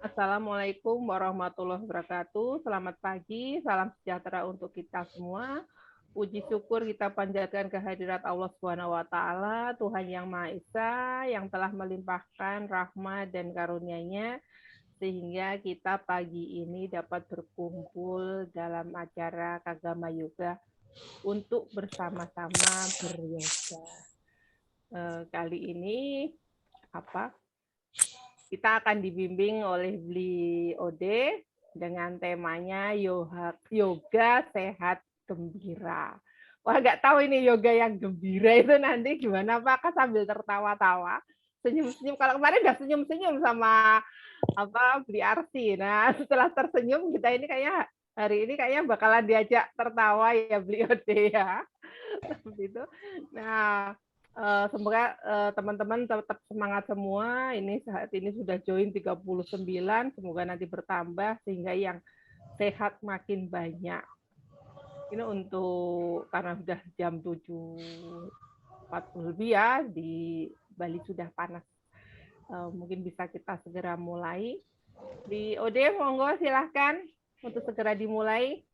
Assalamualaikum warahmatullahi wabarakatuh. Selamat pagi, salam sejahtera untuk kita semua. Puji syukur kita panjatkan kehadirat Allah Subhanahu wa taala, Tuhan yang Maha Esa yang telah melimpahkan rahmat dan karunia-Nya sehingga kita pagi ini dapat berkumpul dalam acara Kagama Yoga untuk bersama-sama beryoga. Kali ini kita akan dibimbing oleh Bli Ode dengan temanya yoga sehat gembira. Wah, nggak tahu ini yoga yang gembira itu nanti gimana, Pak? Sambil tertawa-tawa, senyum-senyum. Kalau kemarin udah senyum-senyum sama Bli Arsi. Nah, setelah tersenyum kita ini kayaknya hari ini kayaknya bakalan diajak tertawa ya Bli Ode ya. Seperti itu. Nah, semoga teman-teman tetap semangat semua. Ini saat ini sudah join 39, semoga nanti bertambah sehingga yang sehat makin banyak. Ini untuk karena sudah jam 7.40 lebih ya, di Bali sudah panas. Mungkin bisa kita segera mulai. Di Ode, monggo silahkan untuk segera dimulai.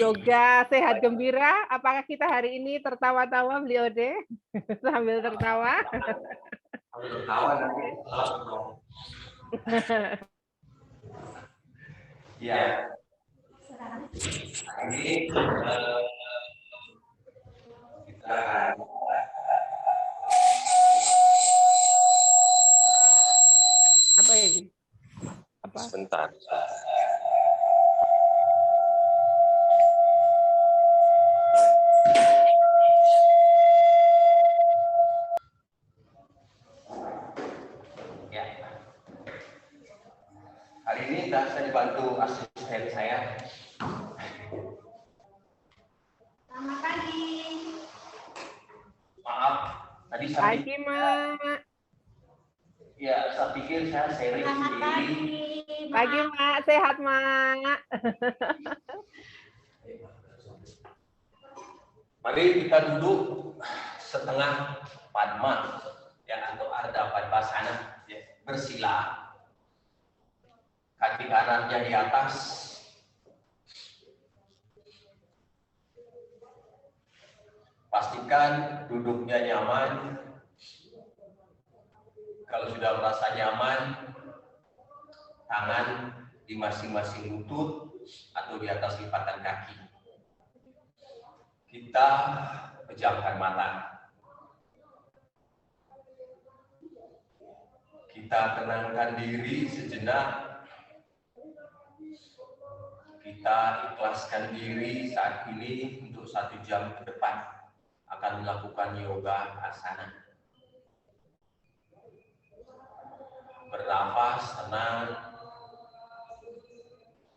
Yoga sehat gembira. Apakah kita hari ini tertawa-tawa, beliau deh? Sambil tertawa. Sambil tertawa nanti. Ya. Ini kita apa ya, Gini? Apa? Sebentar. Ya. Hari ini saya dibantu asisten saya. Selamat pagi. Maaf, tadi saya. Pagi, Mak. Ya, saya pikir saya sharing Selamat sendiri. Pagi, Mak. Sehat, Mak. Mari kita duduk setengah padma, ya, atau Ardha Padmasana, ya, bersila. Kaki kanannya di atas. Pastikan duduknya nyaman. Kalau sudah merasa nyaman, tangan di masing-masing lutut atau di atas lipatan kaki. Kita pejamkan mata. Kita tenangkan diri sejenak. Kita ikhlaskan diri saat ini untuk 1 jam ke depan akan melakukan yoga asana. Bernafas tenang,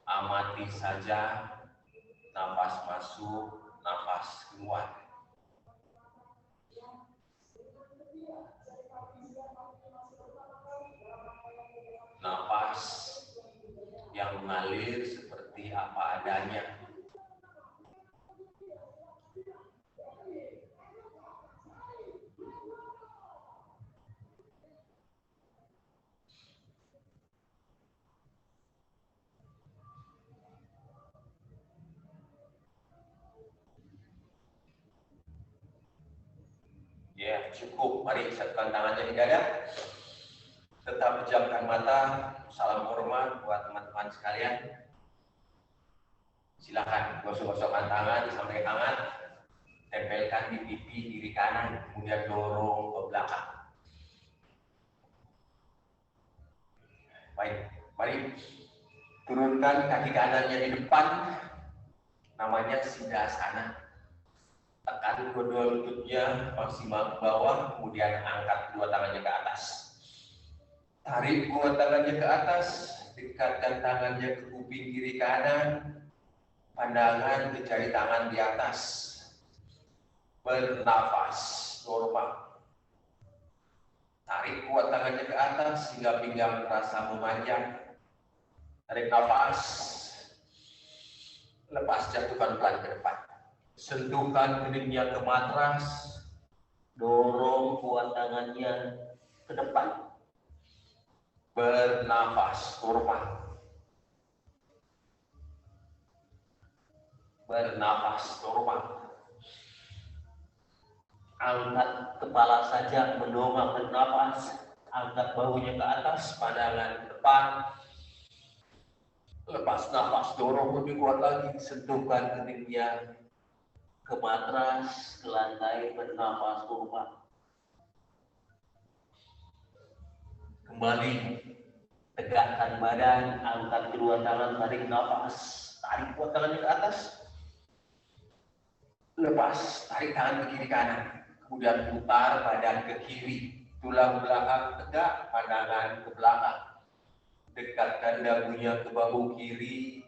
amati saja nafas masuk, nafas keluar. Nafas yang mengalir seperti apa adanya. Ya, cukup. Mari satukan tangannya di dada. Tetap pejamkan mata. Salam hormat buat teman-teman sekalian. Silakan gosok-gosokkan tangan, disampaikan tangan, tempelkan di pipi kiri kanan, kemudian dorong ke belakang. Baik, mari turunkan kaki kanannya di depan, namanya Siddhasana. Tekan kedua lututnya maksimal ke bawah, kemudian angkat kedua tangannya ke atas. Tarik kedua tangannya ke atas, dekatkan tangannya ke kuping kiri kanan, pandangan ke jari tangan di atas. Bernafas normal. Tarik kuat tangannya ke atas hingga pinggang terasa memanjang. Tarik nafas. Lepas, jatuhkan pelan ke depan. Sentuhkan keningnya ke matras. Dorong kuat tangannya ke depan. Bernafas normal. Bernafas normal. Angkat kepala saja, mendongak bernafas. Angkat bahunya ke atas, pandangan ke depan. Lepas nafas, dorong lebih kuat lagi. Sentuhkan keningnya ke matras, ke lantai, bernafas normal. Kembali, tegakkan badan, angkat kedua tangan, tarik nafas. Tarik kuat tangannya ke atas. Lepas, tarik tangan ke kiri kanan. Kemudian putar badan ke kiri. Tulang belakang tegak, pandangan ke belakang. Dekatkan dagunya ke bahu kiri.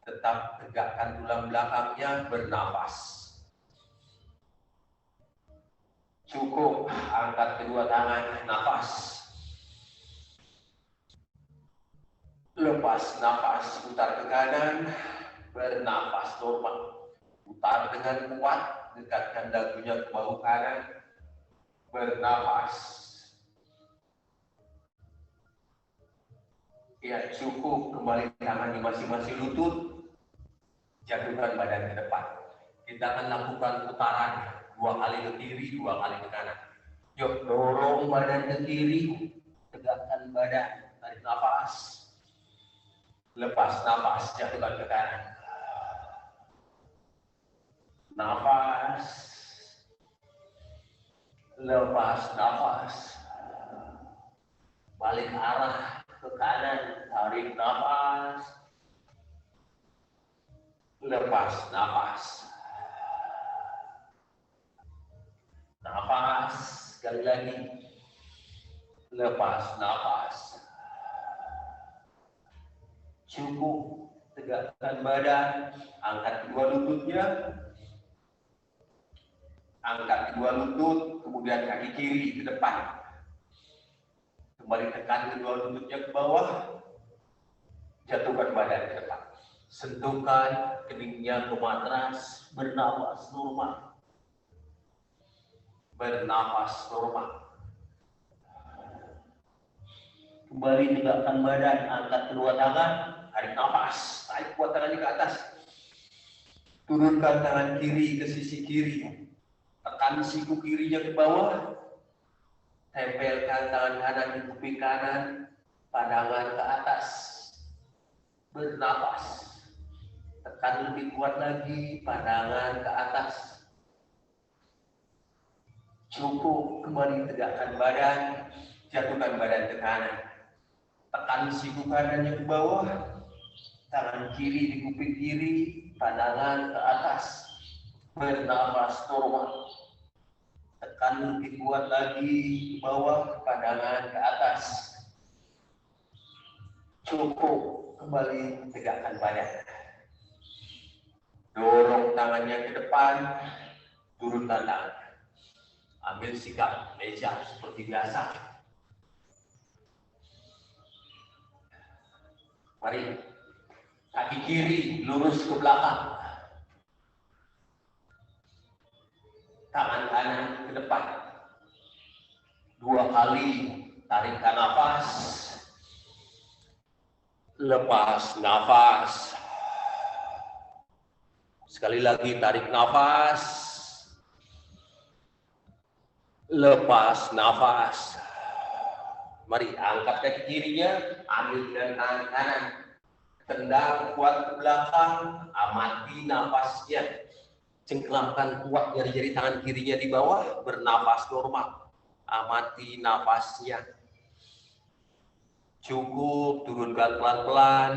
Tetap tegakkan tulang belakangnya, bernafas. Cukup, angkat kedua tangan, nafas. Lepas nafas, putar ke kanan, bernafas normal. Putar dengan kuat, dekatkan dagunya ke bahu kanan, bernafas. Ya, cukup, kembali tangan di masing-masing lutut, jatuhkan badan ke depan. Kita akan lakukan putaran 2 kali ke kiri, 2 kali ke kanan. Yuk, dorong badan ke kiri, tegakkan badan, tarik nafas. Lepas nafas, jatuhkan ke kanan. Nafas. Lepas nafas. Balik arah ke kanan, tarik nafas. Lepas nafas. Nafas, sekali lagi. Lepas nafas. Cukup, tegakkan badan, angkat kedua lututnya. Angkat kedua lutut, kemudian kaki kiri ke depan. Kembali tekan kedua lututnya ke bawah. Jatuhkan badan ke depan. Sentuhkan keningnya ke matras, bernafas normal. Bernafas normal. Kembali tegakkan badan, angkat kedua tangan, tarik nafas, tarik kuat tangannya ke atas. Turunkan tangan kiri ke sisi kiri. Tekan siku kirinya ke bawah. Tempelkan tangan kanan di kuping kanan, pandangan ke atas. Bernafas. Tekan lebih kuat lagi, pandangan ke atas. Cukup, kembali tegakkan badan, jatuhkan badan ke kanan. Tekan siku kanannya ke bawah, tangan kiri di kuping kiri, pandangan ke atas. Bernafas normal. Tekan lebih kuat lagi ke bawah, pandangan ke atas. Cukup, kembali tegakkan badan. Dorong tangannya ke depan, turunkan tangan. Ambil sikap meja seperti biasa. Mari, kaki kiri lurus ke belakang. Tangan kanan ke depan. 2 kali tarikkan nafas. Lepas nafas. Sekali lagi tarik nafas. Lepas nafas. Mari angkat kaki kirinya, ambil dengan tangan kanan. Tendang kuat ke belakang, amati nafasnya. Cengkeramkan kuat jari-jari tangan kirinya di bawah, bernafas normal. Amati nafasnya. Cukup, turunkan pelan-pelan.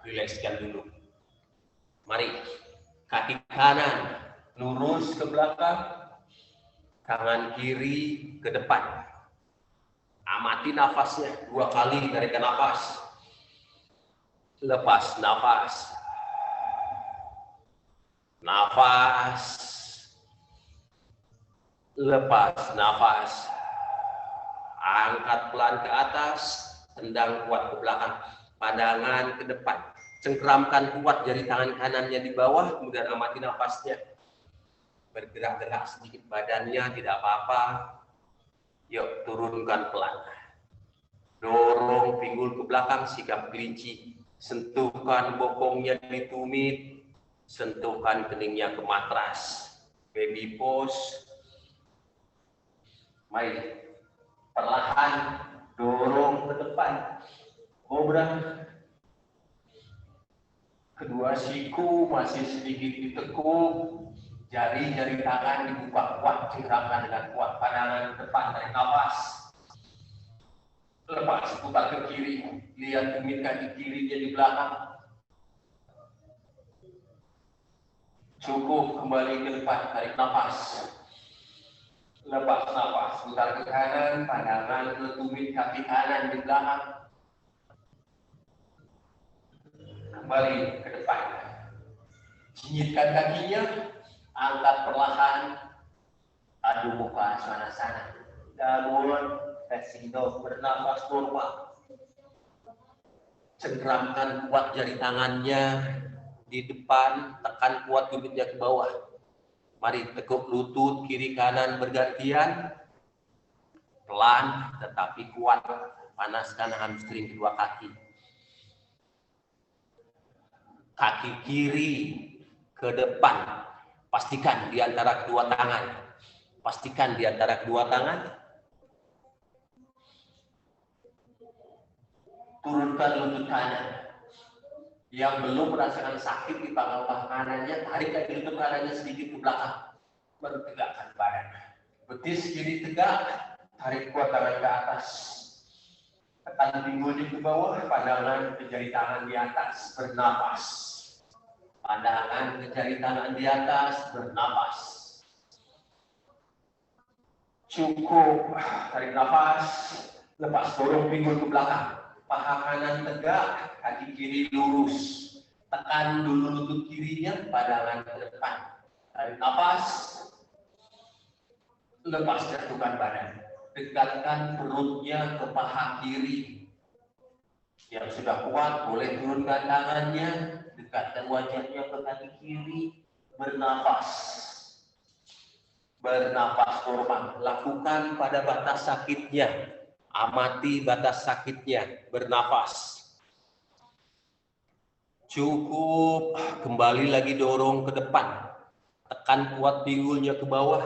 Rilekskan dulu. Mari, kaki kanan lurus ke belakang, tangan kiri ke depan. Amati nafasnya, 2 kali tarikan nafas. Lepas nafas. Nafas. Lepas nafas. Angkat pelan ke atas, tendang kuat ke belakang, pandangan ke depan. Cengkeramkan kuat jari tangan kanannya di bawah, kemudian amati nafasnya. Bergerak-gerak sedikit badannya, tidak apa-apa. Yuk, turunkan pelan. Dorong pinggul ke belakang, sikap kelinci. Sentuhkan bokongnya di tumit. Sentuhkan keningnya ke matras. Baby pose. Mari. Perlahan dorong ke depan. Kobra. Kedua siku masih sedikit ditekuk. Jari-jari tangan dibuka kuat, cengkramkan dengan kuat. Pandangan ke depan, tarik nafas. Lepas, putar ke kiri. Lihat tumit kaki kirinya di belakang. Cukup, kembali ke depan, tarik nafas. Lepas nafas, putar ke kanan, pandangan ke tumit kaki kanan di belakang. Kembali ke depan. Jinyitkan kakinya, angkat perlahan, adu muka sana-sana. Downward facing dog, bernafas normal. Cengkramkan kuat jari tangannya di depan, tekan kuat tumitnya ke bawah. Mari tekuk lutut kiri kanan bergantian. Pelan tetapi kuat. Panaskan hamstring kedua kaki. Kaki kiri ke depan. Pastikan di antara kedua tangan. Pastikan di antara kedua tangan. Turunkan lutut kanan. Yang belum merasakan sakit di pangkal paha kanannya, tarik kaki lutut kanannya sedikit ke belakang. Bertegakkan badan. Betis kiri tegak, tarik kuat tangan ke atas. Tekan pinggulnya ke bawah, pandangan ke jari tangan di atas, bernapas. Pandangan ke jari tangan di atas, bernapas. Cukup, tarik nafas, lepas dorong pinggul ke belakang. Paha kanan tegak, kaki kiri lurus. Tekan dulu lutut kirinya, pandangan ke depan. Tarik nafas, lepas jatuhkan badan. Dekatkan perutnya ke paha kiri. Yang sudah kuat boleh turunkan tangannya, dekatkan wajahnya ke kaki kiri, bernafas. Bernafas normal, lakukan pada batas sakitnya. Amati batas sakitnya, bernafas. Cukup, kembali lagi dorong ke depan. Tekan kuat pinggulnya ke bawah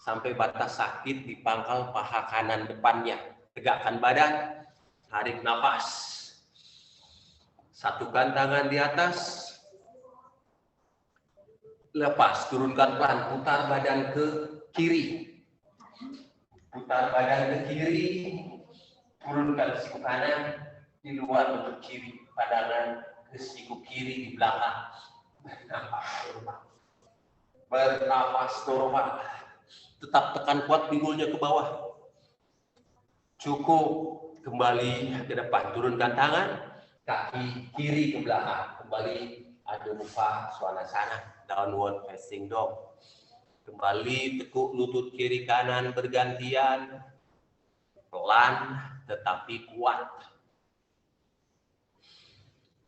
sampai batas sakit di pangkal paha kanan depannya. Tegakkan badan, tarik nafas. Satukan tangan di atas. Lepas, turunkan pelan, putar badan ke kiri. Putar badan ke kiri, turunkan siku kanan di luar lutut kiri, pandangan ke siku kiri di belakang. Bernafas normal. Tetap tekan kuat pinggulnya ke bawah. Cukup, kembali ke depan, turunkan tangan, kaki kiri ke belakang, kembali adu muka swanasana, downward facing dog. Kembali tekuk lutut kiri kanan bergantian, pelan tetapi kuat.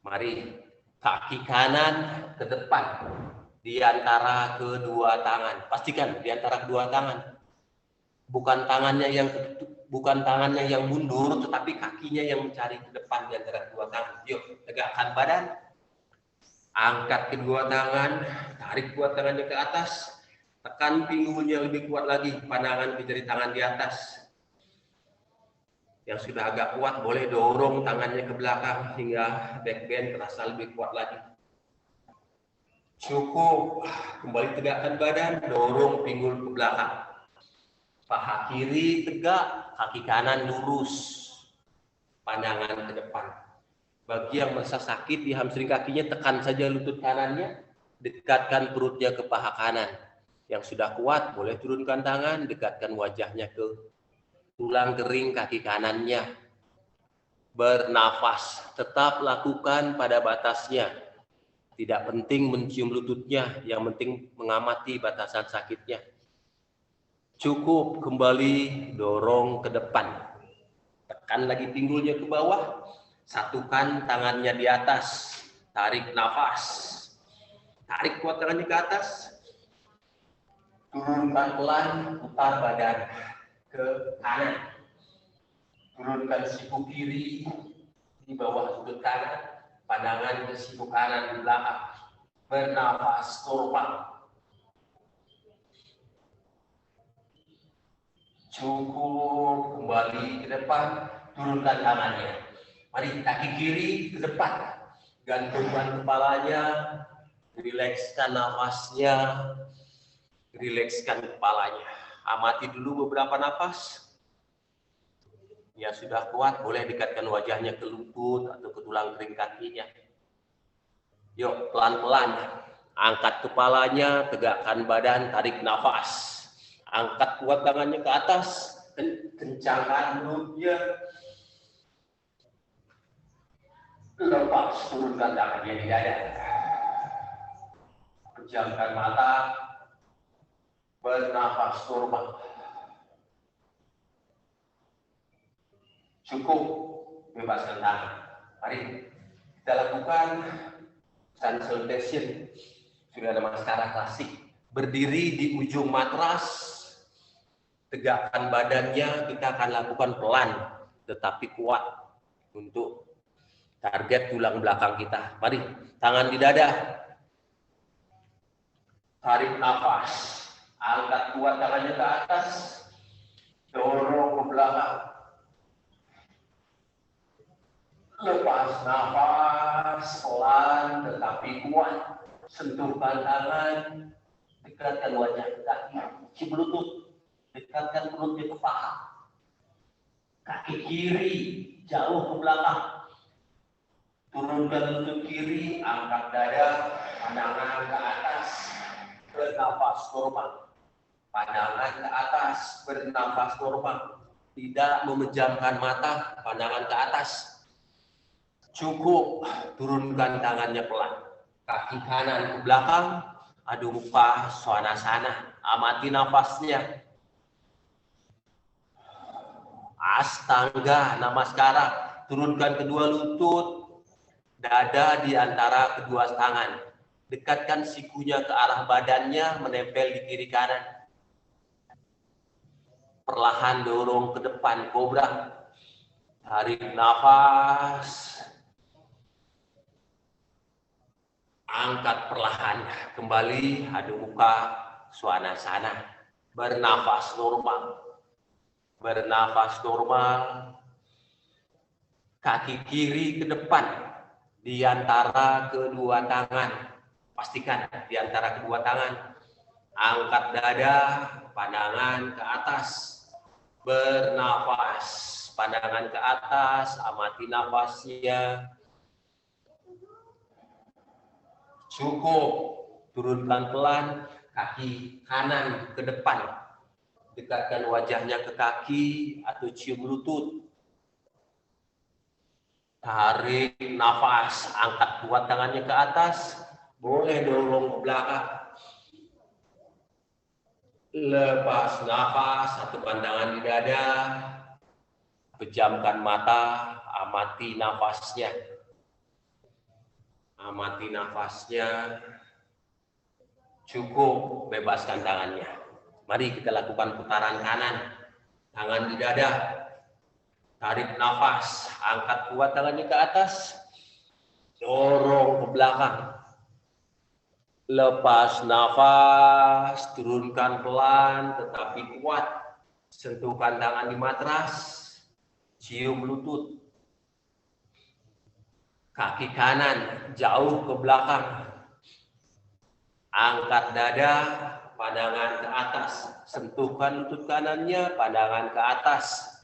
Mari kaki kanan ke depan di antara kedua tangan. Pastikan di antara kedua tangan. Bukan tangannya yang mundur, tetapi kakinya yang mencari ke depan di antara kedua tangan. Yuk, tegakkan badan. Angkat kedua tangan, tarik kuat tangannya ke atas. Tekan pinggulnya lebih kuat lagi, pandangan ke jari tangan di atas. Yang sudah agak kuat boleh dorong tangannya ke belakang hingga back bend terasa lebih kuat lagi. Cukup, kembali tegakkan badan, dorong pinggul ke belakang. Paha kiri tegak, kaki kanan lurus. Pandangan ke depan. Bagi yang merasa sakit di hamstring kakinya, tekan saja lutut kanannya, dekatkan perutnya ke paha kanan. Yang sudah kuat boleh turunkan tangan, dekatkan wajahnya ke tulang kering kaki kanannya. Bernafas, tetap lakukan pada batasnya. Tidak penting mencium lututnya, yang penting mengamati batasan sakitnya. Cukup, kembali dorong ke depan. Tekan lagi pinggulnya ke bawah. Satukan tangannya di atas. Tarik nafas. Tarik kuat tangannya ke atas. Turunkan pelan, putar badan ke kanan. Turunkan siku kiri di bawah lutut kanan, pandangan ke siku kanan di belakang. Bernafas normal. Cukup, kembali ke depan, turunkan tangannya. Mari kaki kiri ke depan, gantungkan kepalanya, rilekskan nafasnya, rilekskan kepalanya. Amati dulu beberapa nafas. Ya sudah kuat, boleh dekatkan wajahnya ke lutut atau ke tulang kering kakinya. Yuk, pelan-pelan. Angkat kepalanya, tegakkan badan, tarik nafas. Angkat kuat tangannya ke atas, kencangkan mulutnya. Lepas, turunkan tangannya di dada. Pejamkan mata, bernafas normal. Cukup, bebaskan tangan. Mari kita lakukan sun salutation. Sudah ada maskara klasik. Berdiri di ujung matras, tegakkan badannya. Kita akan lakukan pelan, tetapi kuat untuk target tulang belakang kita. Mari, tangan di dada. Tarik nafas. Angkat kuat tangannya ke atas. Dorong ke belakang. Lepas nafas, pelan tetapi kuat. Sentuhkan tangan, dekatkan wajah ke kaki, cium lutut, dekatkan perutnya ke paha. Kaki kiri jauh ke belakang. Turunkan lutut kiri, angkat dada, pandangan ke atas, bernafas normal. Pandangan ke atas, bernafas normal. Tidak memejamkan mata, pandangan ke atas. Cukup, turunkan tangannya pelan. Kaki kanan ke belakang, adu muka, swanasana. Amati nafasnya. Astanga, namaskara. Turunkan kedua lutut, dada di antara kedua tangan. Dekatkan sikunya ke arah badannya, menempel di kiri kanan. Perlahan dorong ke depan, kobra. Tarik nafas. Angkat perlahan, kembali adu muka, swanasana. Bernafas normal. Bernafas normal. Kaki kiri ke depan, di antara kedua tangan. Pastikan di antara kedua tangan. Angkat dada, pandangan ke atas. Bernafas, pandangan ke atas, amati nafasnya. Cukup, turunkan pelan, kaki kanan ke depan. Dekatkan wajahnya ke kaki atau cium lutut. Tarik nafas, angkat kuat tangannya ke atas. Boleh dorong ke belakang. Lepas nafas, satu pandangan di dada. Pejamkan mata, amati nafasnya. Amati nafasnya. Cukup, bebaskan tangannya. Mari kita lakukan putaran kanan. Tangan di dada. Tarik nafas, angkat kuat tangannya ke atas. Dorong ke belakang. Lepas nafas, turunkan pelan tetapi kuat. Sentuhkan tangan di matras. Cium lutut. Kaki kanan jauh ke belakang. Angkat dada, pandangan ke atas. Sentuhkan lutut kanannya, pandangan ke atas.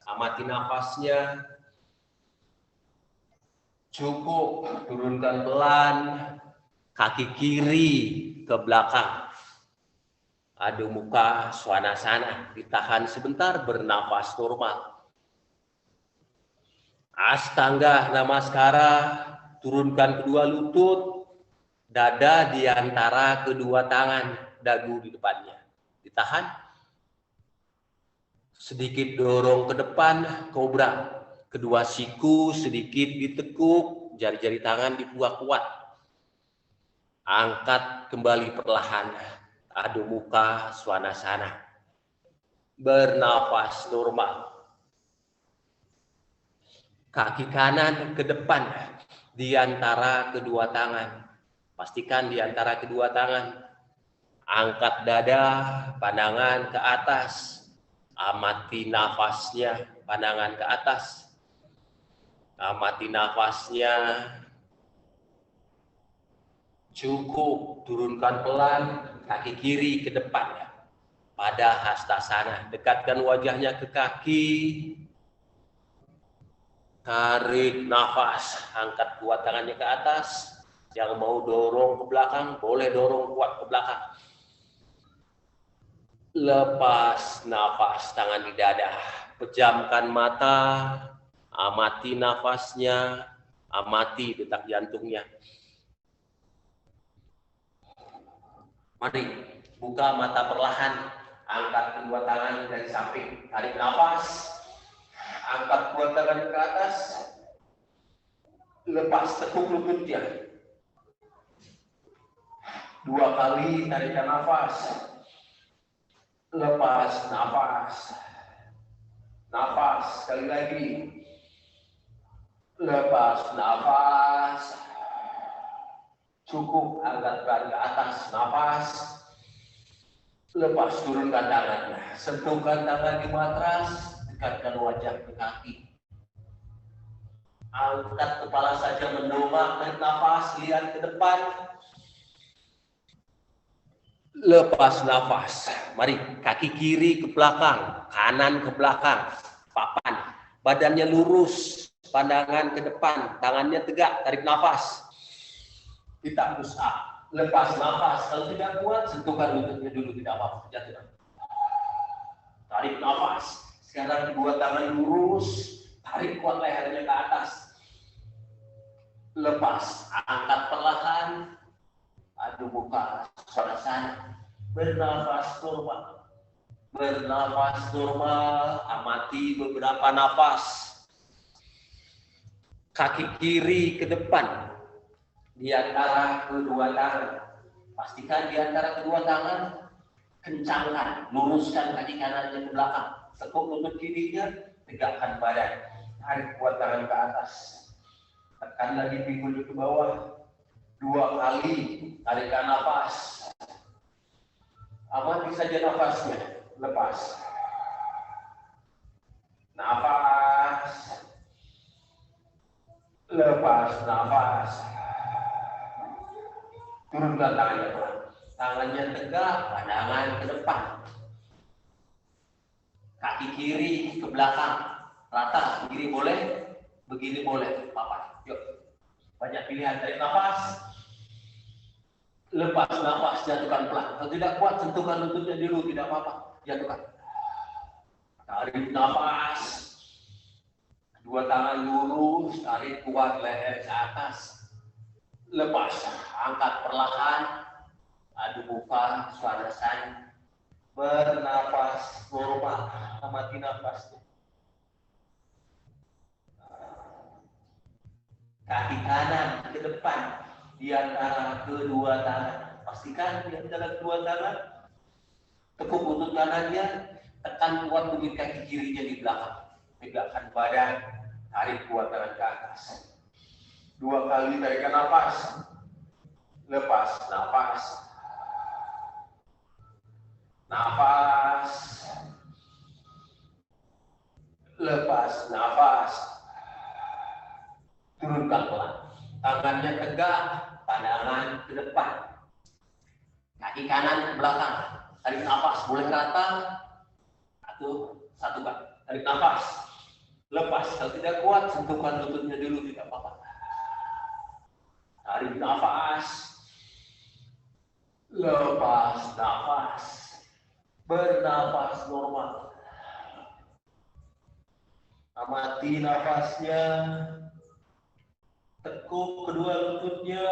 Amati nafasnya. Cukup, turunkan pelan. Kaki kiri ke belakang. Adu muka, swanasana. Ditahan sebentar, bernafas normal. Astanga, namaskara, turunkan kedua lutut, dada di antara kedua tangan, dagu di depannya. Ditahan. Sedikit dorong ke depan, kobra. Kedua siku sedikit ditekuk, jari-jari tangan dibuat kuat. Angkat kembali perlahan, adu muka, swanasana. bernafas normal. Kaki kanan ke depan di antara kedua tangan. Pastikan di antara kedua tangan. Angkat dada, pandangan ke atas. Amati nafasnya, pandangan ke atas. Amati nafasnya. Cukup, turunkan pelan kaki kiri ke depan ya. Pada hastasana, dekatkan wajahnya ke kaki. Tarik nafas, angkat kuat tangannya ke atas. Yang mau dorong ke belakang, boleh dorong kuat ke belakang. Lepas nafas, tangan di dada. Pejamkan mata, amati nafasnya, amati detak jantungnya. Mari, buka mata perlahan, angkat kedua tangan dari samping, tarik nafas. Angkat kedua tangan ke atas, lepas tekuk lututnya. 2 kali tarikan nafas, lepas nafas, nafas sekali lagi, lepas nafas, cukup angkat berat ke atas, nafas, lepas turunkan tangannya, sentuhkan tangan di matras. Dekatkan wajah ke kaki. Angkat kepala saja mendongak, tarik nafas, lihat ke depan. Lepas nafas. Mari, kaki kiri ke belakang, kanan ke belakang, papan. Badannya lurus, pandangan ke depan, tangannya tegak, tarik nafas. Kita push up. Lepas nafas, kalau tidak kuat, sentuhkan lututnya dulu, tidak apa-apa, jatuh. Tarik nafas. Sekarang kedua tangan lurus, tarik kuat lehernya ke atas. Lepas, angkat perlahan, adu muka, suasana. Bernafas normal. Bernafas normal, amati beberapa nafas. Kaki kiri ke depan, di antara kedua tangan. Pastikan di antara kedua tangan, kencangkan, luruskan kaki kanannya ke belakang. Tekuk lutut kirinya, tegakkan badan. Tarik kuat tangan ke atas. Tekan lagi pinggulnya ke bawah. 2 kali tarikan nafas. Amati saja nafasnya. Lepas. Nafas. Lepas nafas. Turunkan tangannya. Tangannya tegak, pandangan ke depan. Kaki kiri ke belakang, rata, begini boleh, begini boleh, papan. Yuk, banyak pilihan. Tarik nafas, lepas nafas, jatuhkan pelan. Kalau tidak kuat, sentuhkan lututnya dulu, tidak apa-apa, jatuhkan. Tarik nafas, dua tangan lurus, tarik kuat leher ke atas. Lepas, angkat perlahan, adu muka, suarasan. Bernafas normal, amati nafasnya. Kaki kanan ke depan di antara kedua tangan. Pastikan di antara kedua tangan. Tekuk lutut kanannya, tekan kuat bukit kaki kirinya di belakang. Tegakkan badan, tarik kuat tangan ke atas. 2 kali tarikan nafas. Lepas nafas. Nafas, lepas nafas, turunkan pelan. Tangannya tegak, pandangan ke depan. Kaki kanan ke belakang. Tarik nafas, boleh rata atau satu kali. Tarik nafas, lepas. Kalau tidak kuat, sentuhkan lututnya dulu, tidak apa-apa. Tarik nafas, lepas nafas. Bernafas normal. Amati nafasnya. Tekuk kedua lututnya.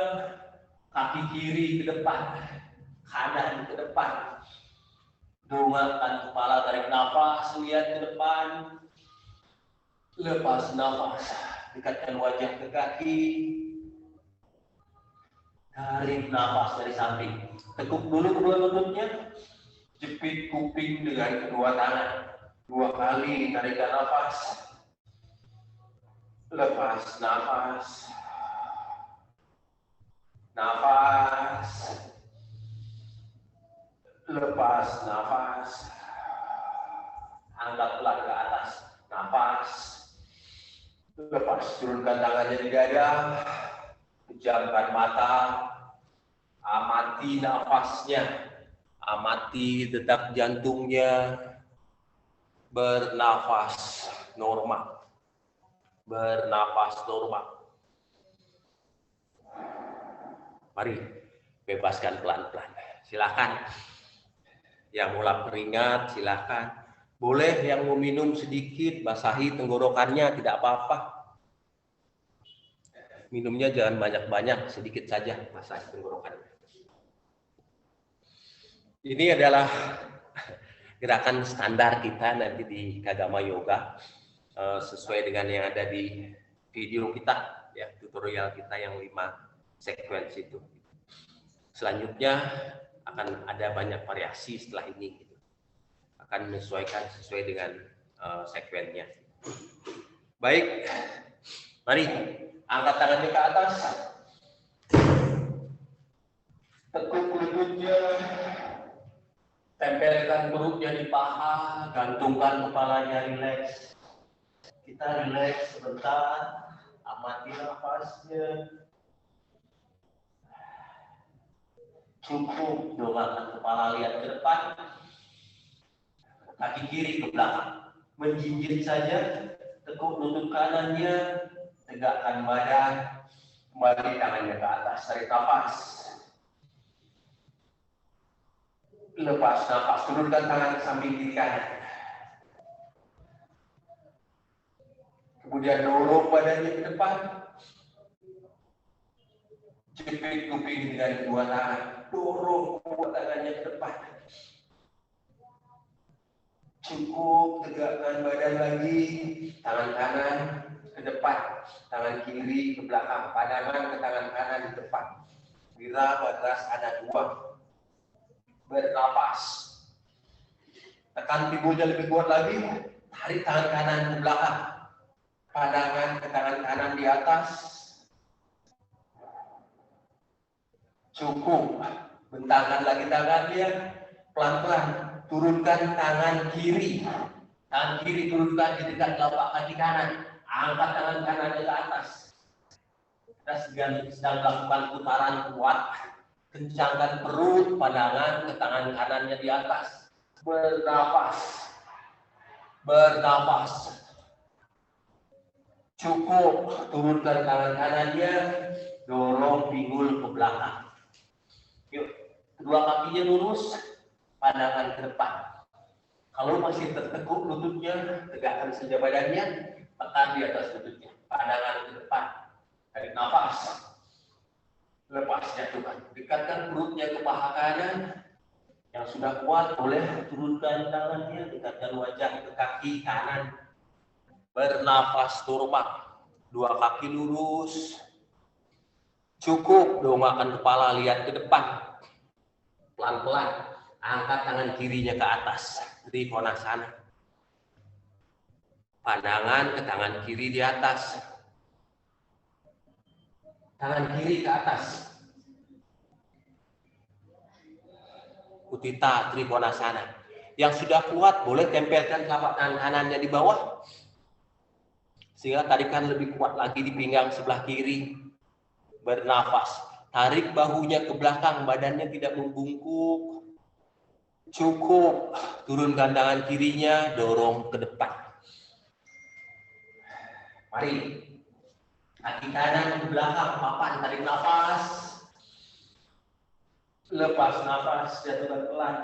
Kaki kiri ke depan. Kanan ke depan. Dongakkan kepala, tarik nafas, lihat ke depan. Lepas nafas. Dekatkan wajah ke kaki. Tarik nafas dari samping. Tekuk dulu kedua lututnya. Jepit kuping dengan kedua tangan. 2 kali tarikan nafas. Lepas nafas. Nafas. Lepas nafas. Angkat pelan ke atas. Nafas. Lepas, turunkan tangannya di dada. Pejamkan mata. Amati nafasnya. Amati detak jantungnya. Bernafas normal. Bernafas normal. Mari, bebaskan pelan-pelan. Silakan. Yang mulai keringat, silakan. Boleh yang mau minum sedikit, basahi tenggorokannya, tidak apa-apa. Minumnya jangan banyak-banyak, sedikit saja basahi tenggorokannya. Ini adalah gerakan standar kita nanti di Kagama Yoga, sesuai dengan yang ada di video kita, ya, tutorial kita yang 5 sequence itu. Selanjutnya akan ada banyak variasi setelah ini, gitu. Akan menyesuaikan sesuai dengan sekuensinya. Baik, mari angkat tangannya ke atas, tekuk lututnya, tempelkan perutnya di paha, gantungkan kepalanya, rileks. Kita rileks sebentar, amati nafasnya. Cukup, dongakkan kepala lihat ke depan, kaki kiri ke belakang, menjinjit saja, tekuk lutut kanannya, tegakkan badan, kembali tangannya ke atas, tarik nafas. Lepas nafas, turunkan tangan ke samping kiri kanan. Kemudian dorong badannya ke depan. Jepit kuping dengan kedua tangan. Dorong kedua tangannya ke depan. Cukup, tegakkan badan lagi. Tangan kanan ke depan. Tangan kiri ke belakang. Pandangan ke tangan kanan di depan. Wira Badras ada 2. Bernapas. Tekan pinggulnya lebih kuat lagi. Tarik tangan kanan ke belakang. Pandangan ke tangan kanan di atas. Cukup. Bentangkan lagi tangannya. Pelan-pelan. Turunkan tangan kiri. Tangan kiri turunkan di dekat telapak kaki kanan. Angkat tangan kanannya ke atas. Kita sedang melakukan putaran kuat. Kencangkan perut, pandangan ke tangan kanannya di atas. Bernapas. Bernapas. Cukup. Turunkan tangan kanannya. Dorong pinggul ke belakang. Yuk, kedua kakinya lurus, pandangan ke depan. Kalau masih tertekuk lututnya, tegakkan saja badannya, tekan di atas lututnya. Pandangan ke depan, tarik nafas. Lepas jatuhkan. Dekatkan perutnya ke paha kanan. Yang sudah kuat boleh turunkan tangannya, dekatkan wajah ke kaki kanan. Bernafas normal. 2 kaki lurus. Cukup, dongakkan kepala lihat ke depan. Pelan-pelan, angkat tangan kirinya ke atas. Trikonasana. Pandangan ke tangan kiri di atas. Tangan kiri ke atas. Utthita Trikonasana. Yang sudah kuat, boleh tempelkan telapak tangan kanannya di bawah. Sehingga tarikan lebih kuat lagi di pinggang sebelah kiri. Bernafas, tarik bahunya ke belakang, badannya tidak membungkuk. Cukup, turunkan tangan kirinya, dorong ke depan. Mari, kaki kanan ke belakang, papan, tarik nafas. Lepas nafas, jatuhkan pelan.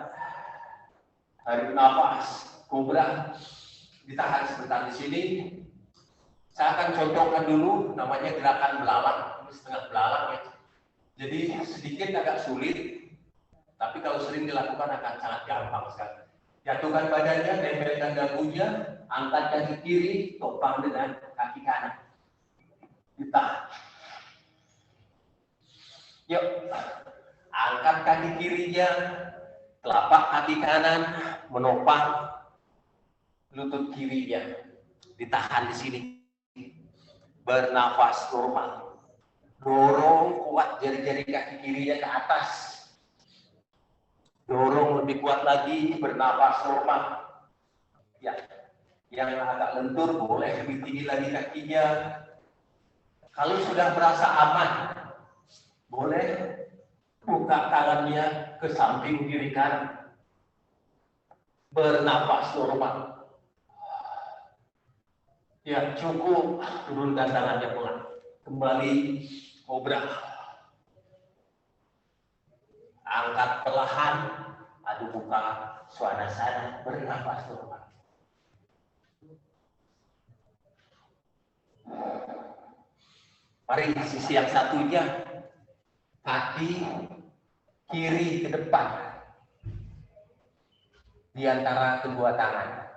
Tarik nafas, kobra. Ditahan sebentar di sini. Saya akan contohkan dulu, namanya gerakan belalang. Setengah belalang ya. Jadi sedikit agak sulit, tapi kalau sering dilakukan akan sangat gampang sekali. Jatuhkan badannya, tempelkan dagunya, angkat kaki kiri, topang dengan kaki kanan. Ditahan. Yuk, angkat kaki kirinya, Telapak kaki kanan menopang lutut kirinya. Ditahan di sini. Bernafas normal. Dorong kuat jari-jari kaki kirinya ke atas. Dorong lebih kuat lagi, bernafas normal. Ya, yang agak lentur boleh lebih tinggi lagi kakinya. Kalau sudah merasa aman, boleh buka tangannya ke samping kiri kanan. Bernafas normal. Ya, cukup. Turunkan tangannya pelan. Kembali kobra. Angkat perlahan. Adu buka swanasana. Bernafas normal. Mari sisi yang satunya. Kaki kiri ke depan. Di antara kedua tangan.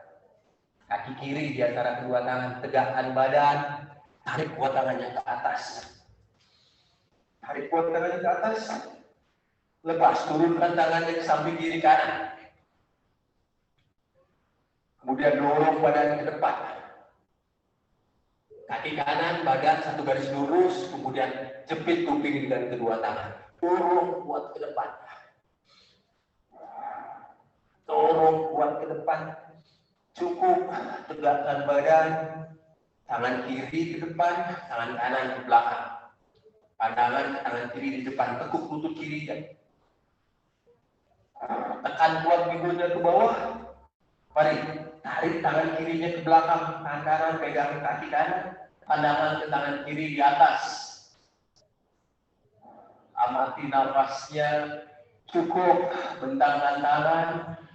Kaki kiri di antara kedua tangan. Tegakkan badan. Tarik kuat tangannya ke atas. Tarik kuat tangannya ke atas. Lepas, turunkan tangannya ke samping kiri kanan. Kemudian dorong badan ke depan. Kaki kanan, badan satu garis lurus. Kemudian jepit kuping dengan kedua tangan. Dorong kuat ke depan. Dorong kuat ke depan. Cukup, tegakkan badan. Tangan kiri ke depan, tangan kanan ke belakang. Pandangan ke tangan kiri di depan, tekuk lutut kirinya. Tekan kuat pinggulnya ke bawah. Mari, tarik tangan kirinya ke belakang, tangan kanan pegang kaki kanan. Pandangan ke tangan kiri di atas. Amati nafasnya. Cukup, bentangkan tangan.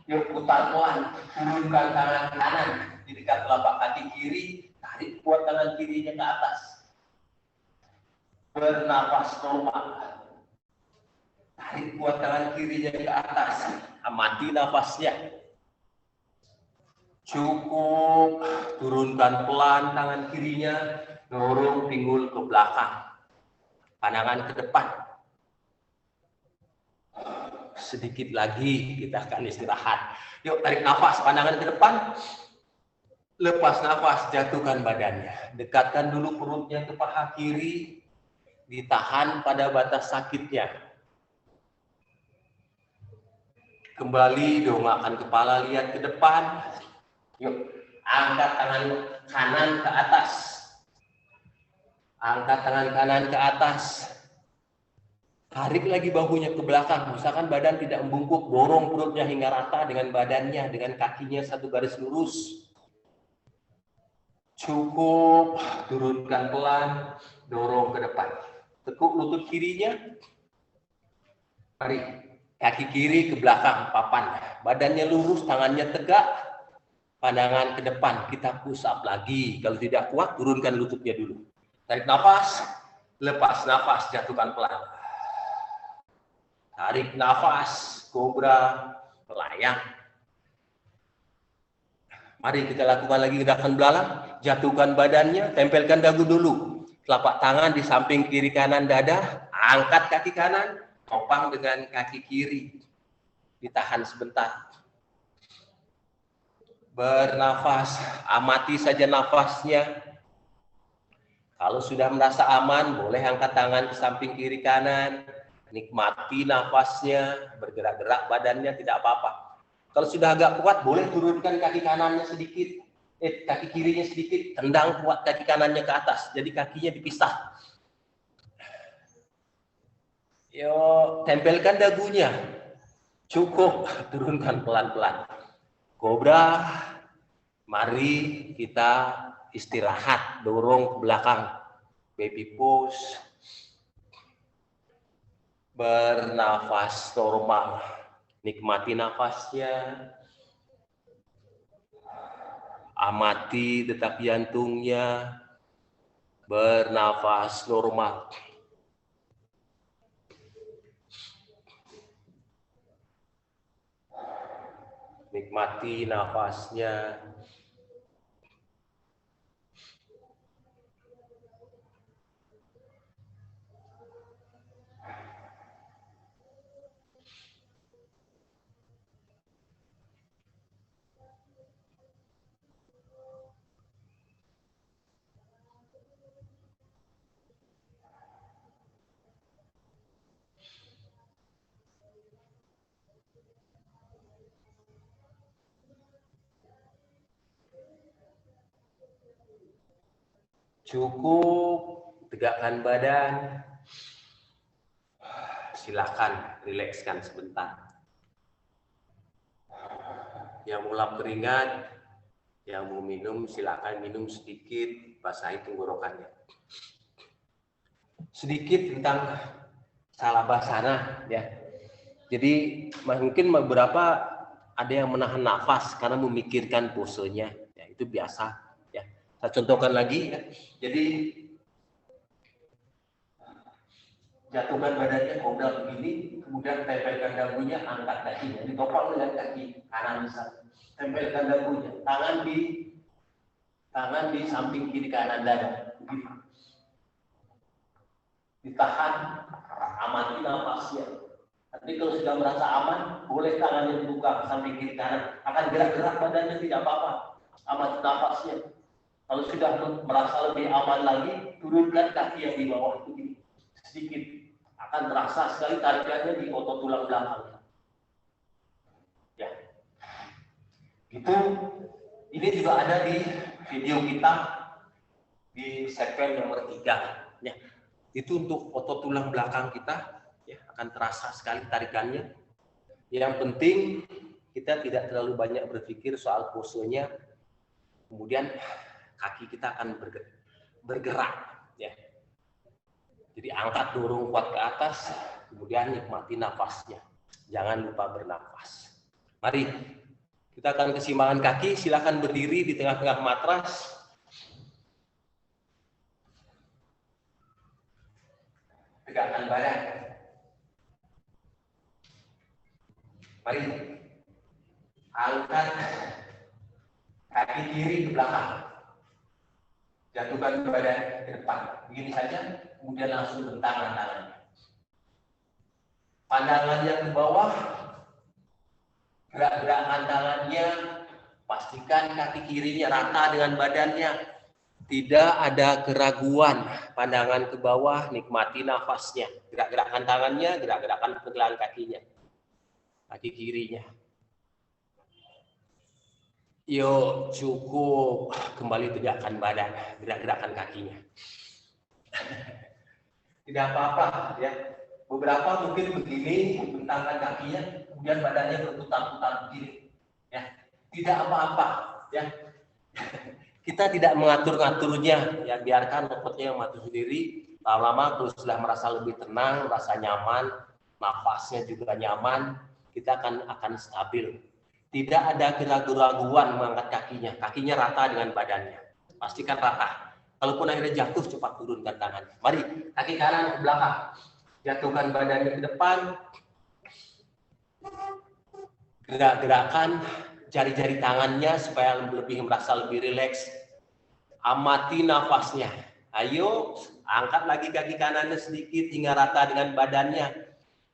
Yuk putar pelan, turunkan tangan kanan di dekat telapak kaki kiri. Tarik kuat tangan kirinya ke atas. Bernafas normal. Tarik kuat tangan kirinya ke atas. Amati nafasnya. Cukup. Turunkan pelan tangan kirinya. Dorong pinggul ke belakang. Pandangan ke depan. Sedikit lagi kita akan istirahat. Yuk tarik nafas. Pandangan ke depan. Lepas nafas, jatuhkan badannya. Dekatkan dulu perutnya ke paha kiri. Ditahan pada batas sakitnya. Kembali dongakkan kepala, lihat ke depan. Yuk, angkat tangan kanan ke atas. Angkat tangan kanan ke atas. Tarik lagi bahunya ke belakang. Misalkan badan tidak membungkuk, dorong perutnya hingga rata dengan badannya, dengan kakinya satu garis lurus. Cukup, turunkan pelan, dorong ke depan. Tekuk lutut kirinya. Mari, kaki kiri ke belakang papan. Badannya lurus, tangannya tegak. Pandangan ke depan, kita push up lagi. Kalau tidak kuat, turunkan lututnya dulu. Tarik nafas, lepas nafas, jatuhkan pelan. Tarik nafas, kobra, melayang. Mari kita lakukan lagi gerakan belalang. Jatuhkan badannya, tempelkan dagu dulu. Telapak tangan di samping kiri kanan dada. Angkat kaki kanan, topang dengan kaki kiri. Ditahan sebentar. Bernafas, amati saja nafasnya. Kalau sudah merasa aman, boleh angkat tangan ke samping kiri kanan. Nikmati nafasnya, bergerak-gerak badannya, tidak apa-apa. Kalau sudah agak kuat, boleh turunkan kaki kanannya sedikit, kaki kirinya sedikit, tendang kuat kaki kanannya ke atas, jadi kakinya dipisah. Yo, tempelkan dagunya, cukup, turunkan pelan-pelan. Kobra, mari kita istirahat, dorong ke belakang, baby pose. Bernafas normal, nikmati nafasnya, amati detak jantungnya, bernafas normal. Nikmati nafasnya. Cukup, tegakkan badan. Silakan rilekskan sebentar. Yang mau lap keringat, yang mau minum silakan minum sedikit, basahi tenggorokannya. Sedikit tentang Salavasana ya. Jadi mungkin beberapa ada yang menahan nafas karena memikirkan posenya, ya itu biasa ya. Saya contohkan lagi ya. Jadi jatuhkan badannya kobra begini, kemudian tempelkan dagunya, angkat kakinya, ditopang dengan kaki kanan besar, tempelkan dagunya, tangan di samping kiri kanan dada, begitu. Ditahan, amati nafasnya. Tapi kalau sudah merasa aman, boleh tangannya dibuka samping kiri kanan, akan gerak-gerak badannya tidak apa-apa, amati nafasnya. Kalau sudah merasa lebih aman lagi, turunkan kaki yang di bawah begini, sedikit. Akan terasa sekali tarikannya di otot tulang belakang. Ya, itu ini juga ada di video kita di segmen nomor 3. Ya, itu untuk otot tulang belakang kita, ya akan terasa sekali tarikannya. Yang penting kita tidak terlalu banyak berpikir soal posenya. Kemudian kaki kita akan bergerak, ya. Jadi angkat, dorong kuat ke atas, kemudian nikmati nafasnya. Jangan lupa bernafas. Mari, kita akan keseimbangan kaki, silakan berdiri di tengah-tengah matras. Tegakkan badan. Mari, angkat kaki kiri ke belakang. Jatuhkan badan ke depan. Begini saja. Kemudian langsung bentangkan tangannya. Pandangannya ke bawah, gerak-gerakan tangannya, pastikan kaki kirinya rata dengan badannya. Tidak ada keraguan, pandangan ke bawah, nikmati nafasnya. Gerak-gerakan tangannya, gerak-gerakan pergelangan kakinya. Kaki kirinya. Yuk, cukup. Kembali tegakkan badan, gerak-gerakan kakinya. Tidak apa-apa ya. Beberapa mungkin begini, bentangkan kakinya, kemudian badannya berputar-putar begini. Ya, tidak apa-apa ya. Kita tidak mengatur-ngaturnya, ya biarkan ototnya yang mengatur sendiri. Lama-lama kalau sudah merasa lebih tenang, merasa nyaman, nafasnya juga nyaman, kita akan stabil. Tidak ada keraguan mengangkat kakinya rata dengan badannya. Pastikan rata. Kalaupun akhirnya jatuh, cepat turunkan tangannya. Mari, kaki kanan ke belakang. Jatuhkan badannya ke depan. Gerak-gerakan jari-jari tangannya supaya merasa lebih rileks. Amati nafasnya. Ayo, angkat lagi kaki kanannya sedikit hingga rata dengan badannya.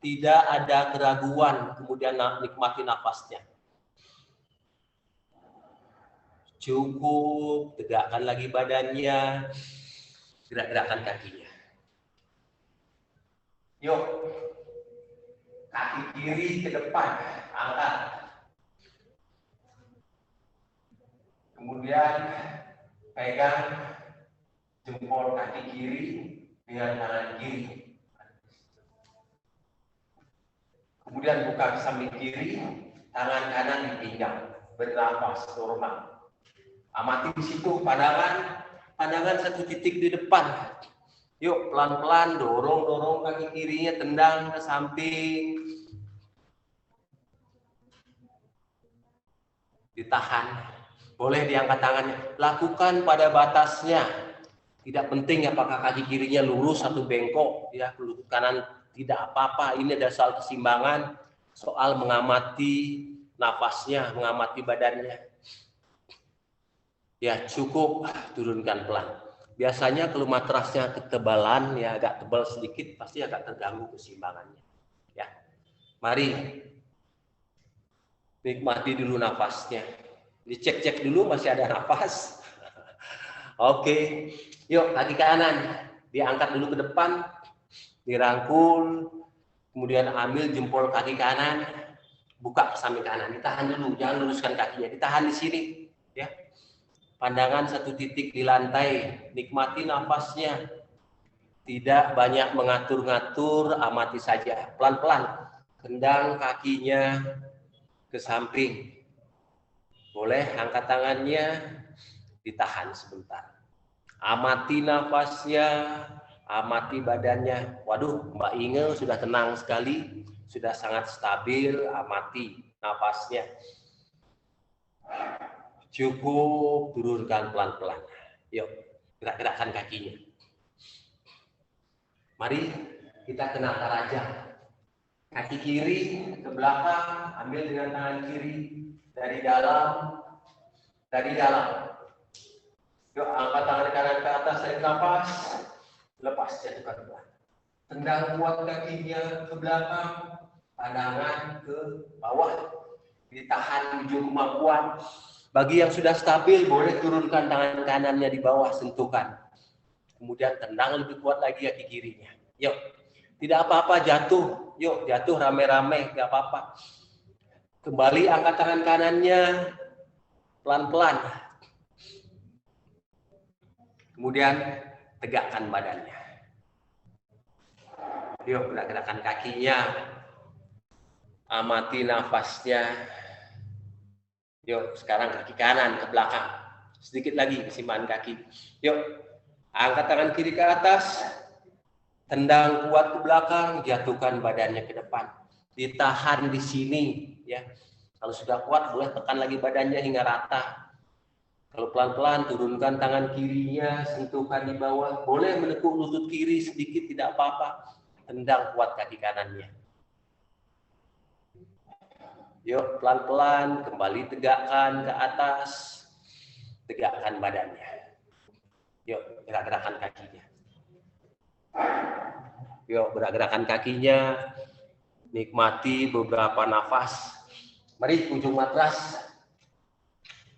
Tidak ada keraguan, kemudian nikmati nafasnya. Cukup, tegakkan lagi badannya, gerak-gerakan kakinya. Yuk, kaki kiri ke depan, angkat. Kemudian pegang jempol kaki kiri dengan tangan kiri. Kemudian buka ke samping kiri, tangan kanan di pinggang, bernafas normal. Amati di situ pandangan satu titik di depan. Yuk pelan-pelan dorong kaki kirinya, tendang ke samping. Ditahan. Boleh diangkat tangannya. Lakukan pada batasnya. Tidak penting apakah kaki kirinya lurus atau bengkok, ya kanan tidak apa-apa. Ini ada soal keseimbangan, soal mengamati nafasnya, mengamati badannya. Ya cukup, turunkan pelan. Biasanya kalau matrasnya ketebalan, ya agak tebal sedikit, pasti agak terganggu keseimbangannya. Ya, mari nikmati dulu nafasnya. Dicek-cek dulu masih ada nafas. Oke, yuk kaki kanan diangkat dulu ke depan, dirangkul, kemudian ambil jempol kaki kanan, buka ke samping kanan, ditahan dulu, jangan luruskan kakinya, ditahan di sini, ya. Pandangan satu titik di lantai, nikmati nafasnya. Tidak banyak mengatur-ngatur, amati saja. Pelan-pelan, kendang kakinya ke samping. Boleh angkat tangannya, ditahan sebentar. Amati nafasnya, amati badannya. Waduh, Mbak Inge sudah tenang sekali, sudah sangat stabil, amati nafasnya. Cukup, turunkan pelan-pelan. Yuk, gerak-gerakkan kakinya. Mari kita ke Nataraja. Kaki kiri ke belakang, ambil dengan tangan kiri dari dalam. Yuk, angkat tangan kanan ke atas, tarik nafas, lepas, jatuhkan ke belakang. Tendang kuat kakinya ke belakang, pandangan ke bawah, ditahan ujung kemampuan. Bagi yang sudah stabil, boleh turunkan tangan kanannya di bawah, sentuhkan. Kemudian tendang lebih kuat lagi kaki kirinya. Yuk, tidak apa-apa jatuh. Yuk, jatuh rame-rame, tidak apa-apa. Kembali angkat tangan kanannya, pelan-pelan. Kemudian tegakkan badannya. Yuk, gerak-gerakan kakinya. Amati nafasnya. Yuk, sekarang kaki kanan ke belakang. Sedikit lagi kesimpangan kaki. Yuk, angkat tangan kiri ke atas. Tendang kuat ke belakang, jatuhkan badannya ke depan. Ditahan di sini, ya. Kalau sudah kuat, boleh tekan lagi badannya hingga rata. Kalau pelan-pelan, turunkan tangan kirinya, sentuhkan di bawah. Boleh menekuk lutut kiri sedikit, tidak apa-apa. Tendang kuat kaki kanannya. Yuk, pelan-pelan, kembali tegakkan ke atas. Tegakkan badannya. Yuk, gerak-gerakan kakinya. Yuk, gerak-gerakan kakinya. Nikmati beberapa nafas. Mari, ujung matras.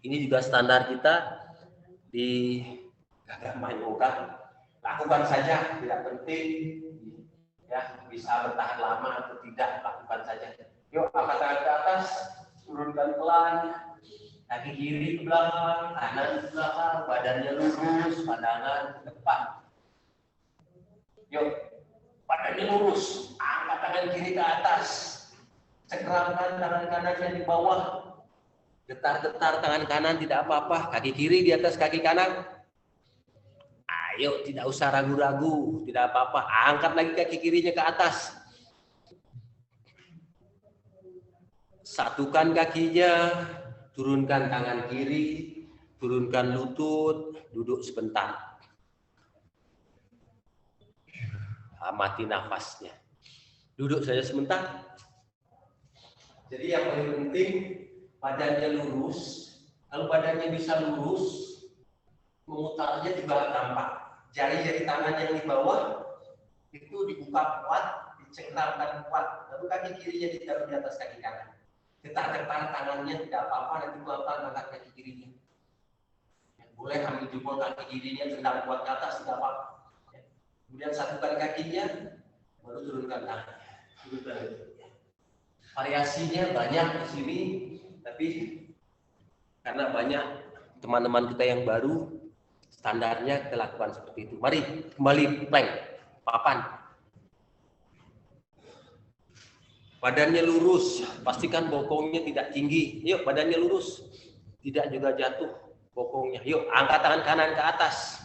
Ini juga standar kita di agama yoga. Lakukan saja, tidak penting. Ya, bisa bertahan lama atau tidak, lakukan saja. Yuk, angkat tangan ke atas, turunkan pelan, kaki kiri ke belakang, kanan ke belakang, badannya lurus, pandangan ke depan. Yuk, badannya lurus, angkat tangan kiri ke atas, cengkramkan tangan kanannya di bawah, getar-getar tangan kanan tidak apa-apa, kaki kiri di atas kaki kanan. Ayo, tidak usah ragu-ragu, tidak apa-apa, angkat lagi kaki kirinya ke atas. Satukan kakinya, turunkan tangan kiri, turunkan lutut, duduk sebentar. Amati nafasnya. Duduk saja sebentar. Jadi yang paling penting, badannya lurus. Kalau badannya bisa lurus, memutarnya juga gampang. Jari-jari tangan yang di bawah, itu dibuka kuat, dicengkramkan kuat. Lalu kaki kirinya ditaruh di atas kaki kanan. Getar-getar tangannya tidak apa-apa, nanti pelan-pelan angkat kaki kirinya. Boleh ambil jempol kaki kirinya, tendang kuat ke atas, tidak apa-apa. Kemudian satukan kakinya, baru turunkan tangannya. Variasinya banyak di sini, tapi karena banyak teman-teman kita yang baru, standarnya kita lakukan seperti itu. Mari kembali plank, papan. Badannya lurus, pastikan bokongnya tidak tinggi. Yuk, badannya lurus, tidak juga jatuh bokongnya. Yuk, angkat tangan kanan ke atas.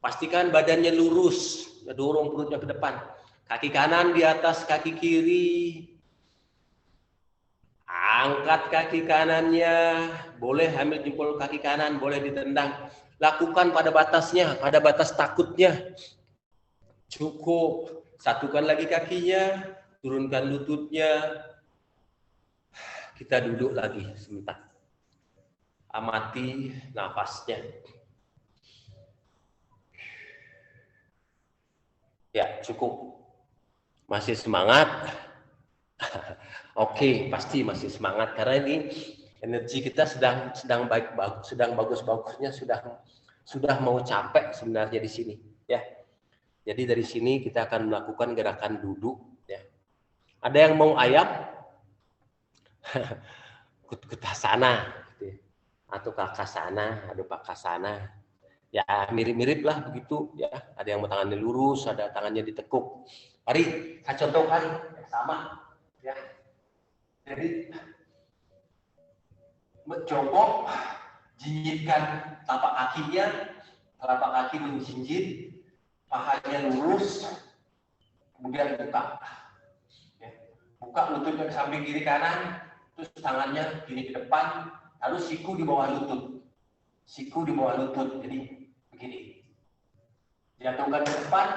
Pastikan badannya lurus, dorong perutnya ke depan. Kaki kanan di atas kaki kiri. Angkat kaki kanannya, boleh ambil jempol kaki kanan, boleh ditendang. Lakukan pada batasnya, pada batas takutnya. Cukup. Satukan lagi kakinya, turunkan lututnya. Kita duduk lagi sebentar. Amati nafasnya. Ya, cukup. Masih semangat? Oke, pasti masih semangat karena ini energi kita sedang bagus-bagusnya, sudah mau capek sebenarnya di sini, ya. Jadi dari sini kita akan melakukan gerakan duduk, ya. Ada yang mau ayam? Kutasana, gitu ya. atau kakasana, ada pakasana. Ya mirip-mirip lah begitu ya. Ada yang tangannya lurus, ada tangannya ditekuk. Mari saya contohkan sama ya. Jadi jongkok, jinjitkan telapak kakinya, telapak kaki menjinjit, pahanya lurus, kemudian buka. Ya. Buka lututnya ke samping kiri kanan, terus tangannya kiri ke depan, lalu siku di bawah lutut. Siku di bawah lutut, jadi begini. Jatuhkan ke depan,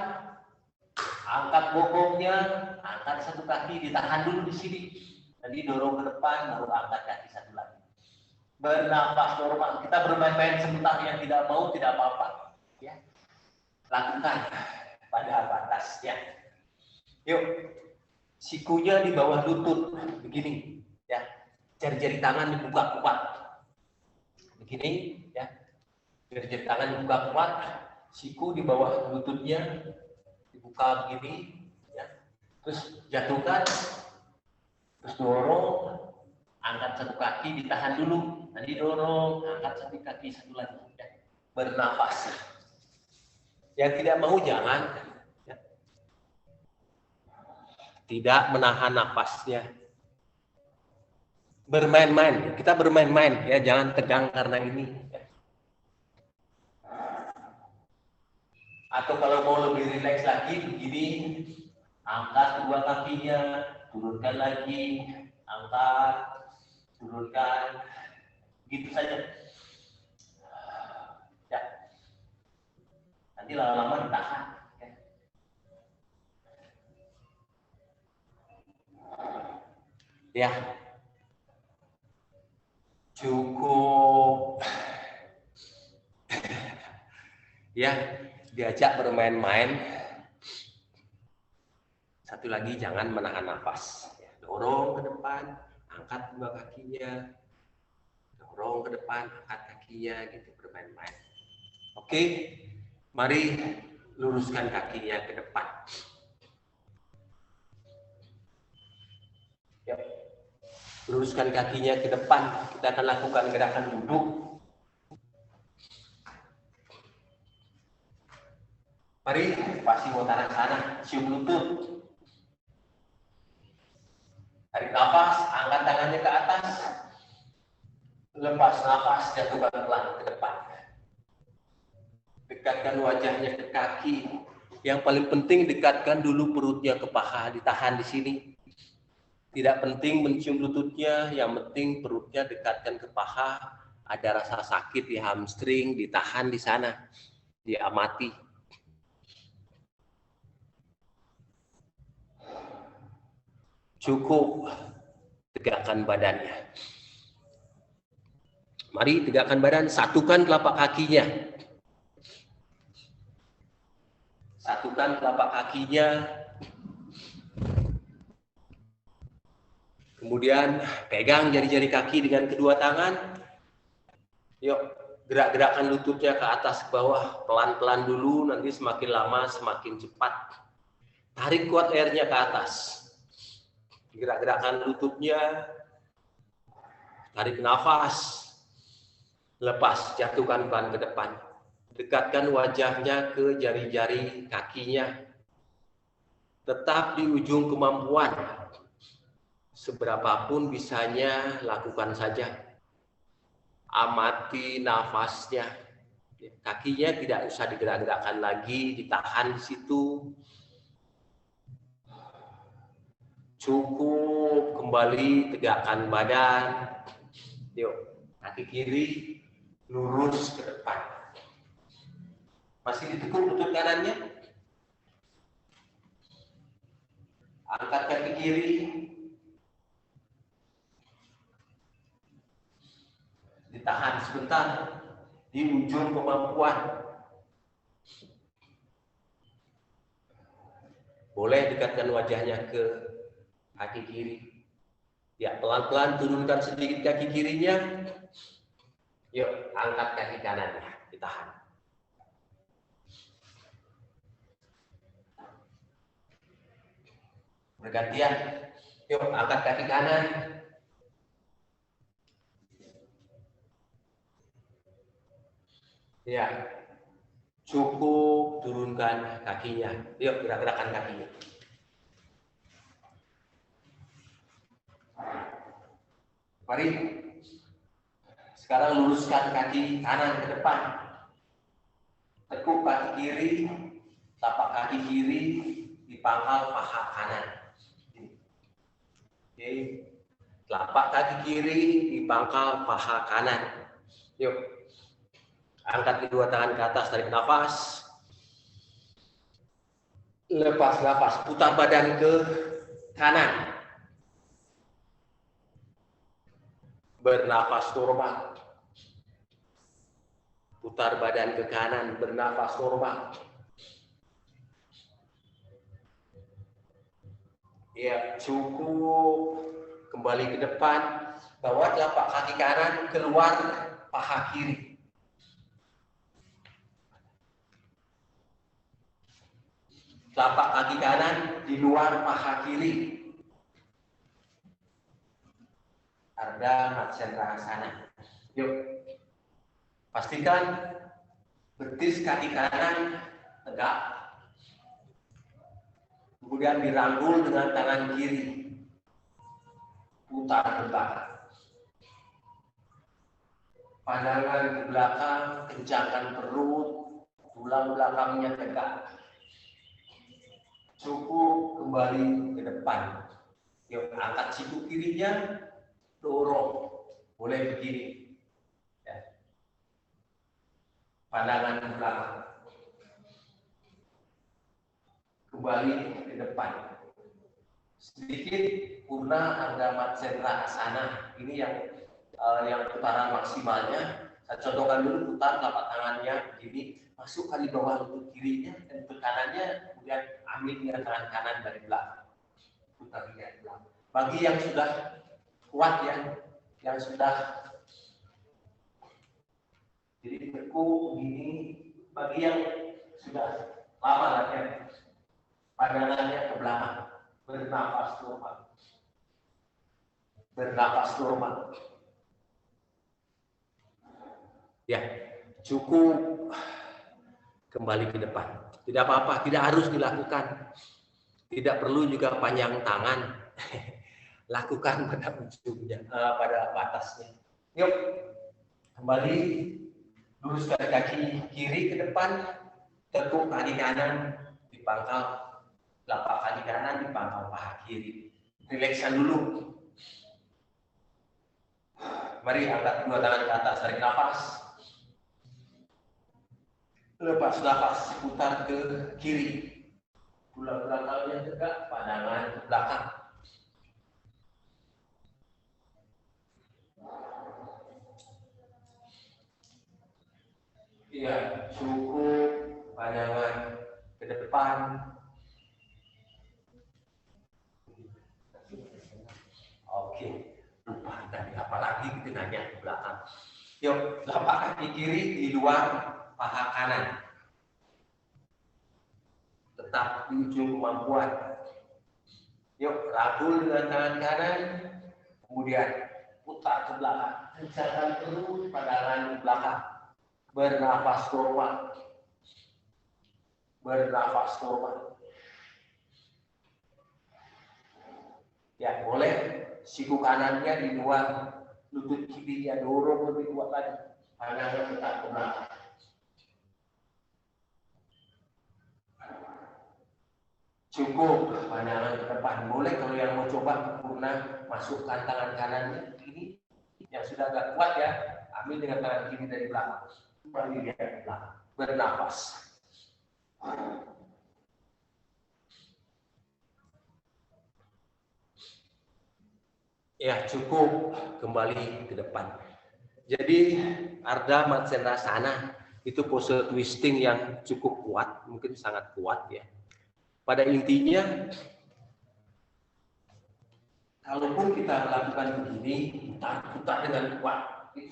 angkat bokongnya, angkat satu kaki, ditahan dulu di sini. Nanti dorong ke depan, baru angkat kaki satu lagi. Bernafas normal. Kita bermain-main sebentar, yang tidak mau tidak apa-apa. Ya. Lakukan pada batas ya. Yuk, sikunya di bawah lutut, begini ya. Jari-jari tangan dibuka kuat, begini ya. Jari-jari tangan dibuka kuat, siku di bawah lututnya dibuka begini ya. Terus jatuhkan, terus dorong, angkat satu kaki, ditahan dulu, nanti dorong, angkat satu kaki satu lagi ya. Bernafas. Yang tidak mau jangan ya. Tidak menahan nafasnya. Bermain-main, kita bermain-main ya, jangan tegang karena ini ya. Atau kalau mau lebih rileks lagi begini, angkat kedua kakinya, turunkan lagi, angkat, turunkan, gitu saja ya. Nanti lama-lama ditahan ya. Ya, cukup ya, diajak bermain-main. Satu lagi, jangan menahan nafas ya. Dorong ke depan, angkat dua kakinya, dorong ke depan, angkat kakinya, gitu, bermain-main. Oke, mari luruskan kakinya ke depan ya. Luruskan kakinya ke depan. Kita akan lakukan gerakan duduk. Mari pasti mau tangan sana, cium lutut. Tarik nafas, angkat tangannya ke atas. Lepas nafas, jatuhkan pelan ke depan. Dekatkan wajahnya ke kaki. Yang paling penting dekatkan dulu perutnya ke paha, ditahan di sini. Tidak penting mencium lututnya, yang penting perutnya dekatkan ke paha. Ada rasa sakit di hamstring, ditahan di sana, diamati. Cukup tegakkan badannya. Mari tegakkan badan, satukan telapak kakinya. Satukan telapak kakinya. Kemudian pegang jari-jari kaki dengan kedua tangan. Yuk, gerak-gerakan lututnya ke atas ke bawah, pelan-pelan dulu, nanti semakin lama semakin cepat. Tarik kuat lehernya ke atas. Gerak-gerakan lututnya, tarik nafas, lepas, jatuhkan pelan ke depan. Dekatkan wajahnya ke jari-jari kakinya. Tetap di ujung kemampuan. Seberapapun bisanya, lakukan saja. Amati nafasnya. Kakinya tidak usah digerak-gerakkan lagi, ditahan di situ. Cukup, kembali tegakkan badan. Yuk, kaki kiri lurus ke depan. Masih ditekuk lutut kanannya. Angkat kaki kiri. Ditahan sebentar di ujung kemampuan. Boleh dekatkan wajahnya ke kaki kiri. Ya, pelan-pelan turunkan sedikit kaki kirinya. Yuk, angkat kaki kanannya, ditahan. Bergantian. Yuk, angkat kaki kanan. Ya, cukup turunkan kakinya. Yuk, gerak-gerakan kakinya. Mari. Sekarang luruskan kaki kanan ke depan. Tekuk kaki kiri, tapak kaki kiri di pangkal paha kanan. Oke. Telapak kaki kiri di pangkal paha kanan. Yuk. Angkat kedua tangan ke atas, tarik nafas. Lepas nafas, putar badan ke kanan. Bernafas normal. Putar badan ke kanan, bernafas normal. Ya, cukup. Kembali ke depan. Bawa telapak kaki kanan keluar paha kiri. Telapak kaki kanan di luar paha kiri. Ardha Matsyendrasana. Yuk. Pastikan betis kaki kanan tegak. Kemudian dirangkul dengan tangan kiri. Putar ke belakang. Pandangan ke belakang, kencangkan perut, tulang belakangnya tegak. Cukup kembali ke depan. Yuk, angkat siku kirinya, dorong. Boleh begini. Ya. Pandangan ke belakang. Kembali ke depan. Sedikit Purna Ardha Matsyendrasana. Ini yang putaran maksimalnya. Saya contohkan dulu, putar telapak tangannya begini, masukkan di bawah lutut kirinya dan lutut kanannya, kemudian ambil dengan tangan kanan dari belakang. Putar dari belakang. Bagi yang sudah kuat ya, yang sudah jadi beku begini, bagi yang sudah lama latihan, pandangannya ke belakang, bernafas normal. Bernafas normal. Ya, cukup kembali ke depan. Tidak apa-apa, tidak harus dilakukan. Tidak perlu juga panjang tangan. Lakukan pada ujungnya, pada batasnya. Yuk, kembali luruskan kaki kiri ke depan, tekuk kaki kanan di pangkal telapak kaki kanan di pangkal paha kiri. Rilekskan dulu. Mari angkat kedua tangan ke atas, tarik nafas. Lepas nafas, putar ke kiri. Tulang belakangnya tegak, pandangan ke belakang. Iya, cukup. Pandangan ke depan. Oke, lupa tadi apalagi kita nanya ke belakang. Yuk, telapak kaki kiri di luar paha kanan. Tetap di ujung kemampuan. Yuk, rangkul dengan tangan kanan, kemudian putar ke belakang. Kencangkan terus pandangan ke belakang. Bernafas normal. Bernafas normal. Ya, boleh siku kanannya di luar, lutut kirinya dorong lebih kuat lagi. Pandangan tetap ke belakang. Cukup pandangan ke depan. Boleh kalau yang mau coba Purna masukkan tangan kanannya ini yang sudah agak kuat ya, ambil dengan tangan kiri dari belakang. Kembali dia ke belakang. Bernafas. Ya, cukup kembali ke depan. Jadi Ardha Matsyendrasana itu pose twisting yang cukup kuat, mungkin sangat kuat ya. Pada intinya, kalaupun kita lakukan begini, putar dengan kuat,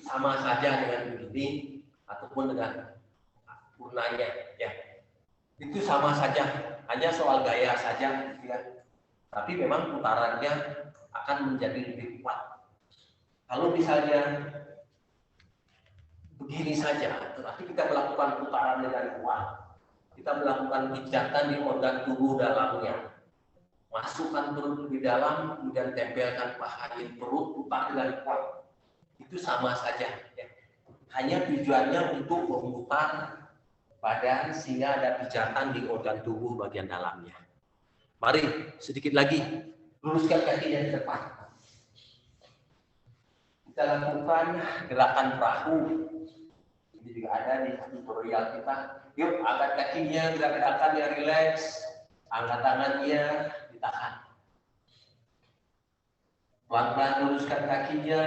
sama saja dengan begini, ataupun dengan Purnanya, ya. Itu sama saja, hanya soal gaya saja, ya. Tapi memang putarannya akan menjadi lebih kuat. Kalau misalnya begini saja, tetapi kita melakukan putaran dengan kuat. Kita melakukan pijatan di organ tubuh dalamnya. Masukkan perut di dalam, kemudian tempelkan paha di perut, putar dengan kuat. Itu sama saja. Ya. Hanya tujuannya untuk memutar badan sehingga ada pijatan di organ tubuh bagian dalamnya. Mari sedikit lagi, luruskan kakinya ke depan. Kita lakukan gerakan perahu. Ini juga ada di tutorial kita. Yuk, angkat kakinya, gerak-gerakan yang rileks. Angkat tangannya, ditahan. Pelan-pelan luruskan kakinya,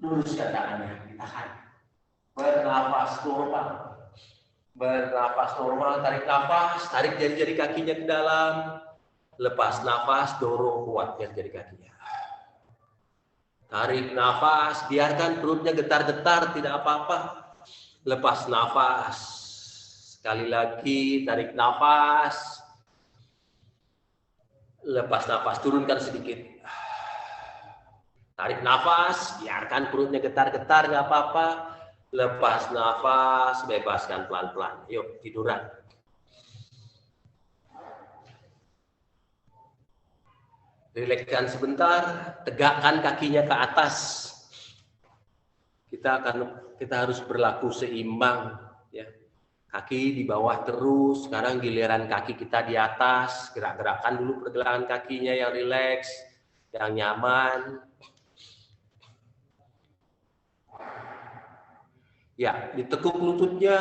luruskan tangannya, ditahan. Bernafas normal. Bernafas normal, tarik nafas, tarik jari-jari kakinya ke dalam. Lepas nafas, dorong kuat jari-jari kakinya. Tarik nafas, biarkan perutnya getar-getar, tidak apa-apa. Lepas nafas. Sekali lagi, tarik nafas. Lepas nafas, turunkan sedikit. Tarik nafas, biarkan perutnya getar-getar, nggak apa-apa. Lepas nafas, bebaskan pelan-pelan. Yuk, tiduran. Rilekskan sebentar, tegakkan kakinya ke atas. Kita harus berlaku seimbang, ya. Kaki di bawah terus, sekarang giliran kaki kita di atas, gerak-gerakan dulu pergelangan kakinya yang rileks, yang nyaman. Ya, ditekuk lututnya,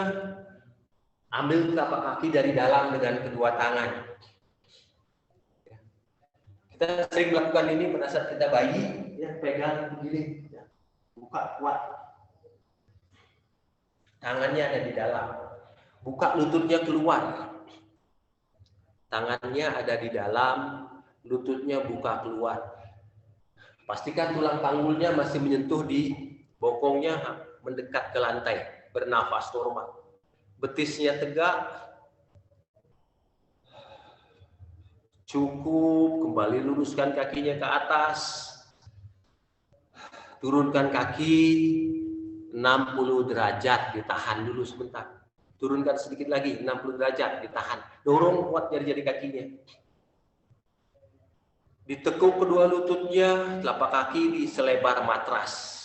ambil telapak kaki dari dalam dengan kedua tangan. Kita sering melakukan ini pada saat kita bayi, ya, pegang begini, ya. Buka kuat. Tangannya ada di dalam. Buka lututnya keluar. Tangannya ada di dalam, lututnya buka keluar. Pastikan tulang panggulnya masih menyentuh di bokongnya, mendekat ke lantai. Bernafas normal. Betisnya tegak. Cukup, kembali luruskan kakinya ke atas. Turunkan kaki 60 derajat, ditahan dulu sebentar. Turunkan sedikit lagi, 60 derajat, ditahan. Dorong kuat jari-jari kakinya. Ditekuk kedua lututnya, telapak kaki di selebar matras.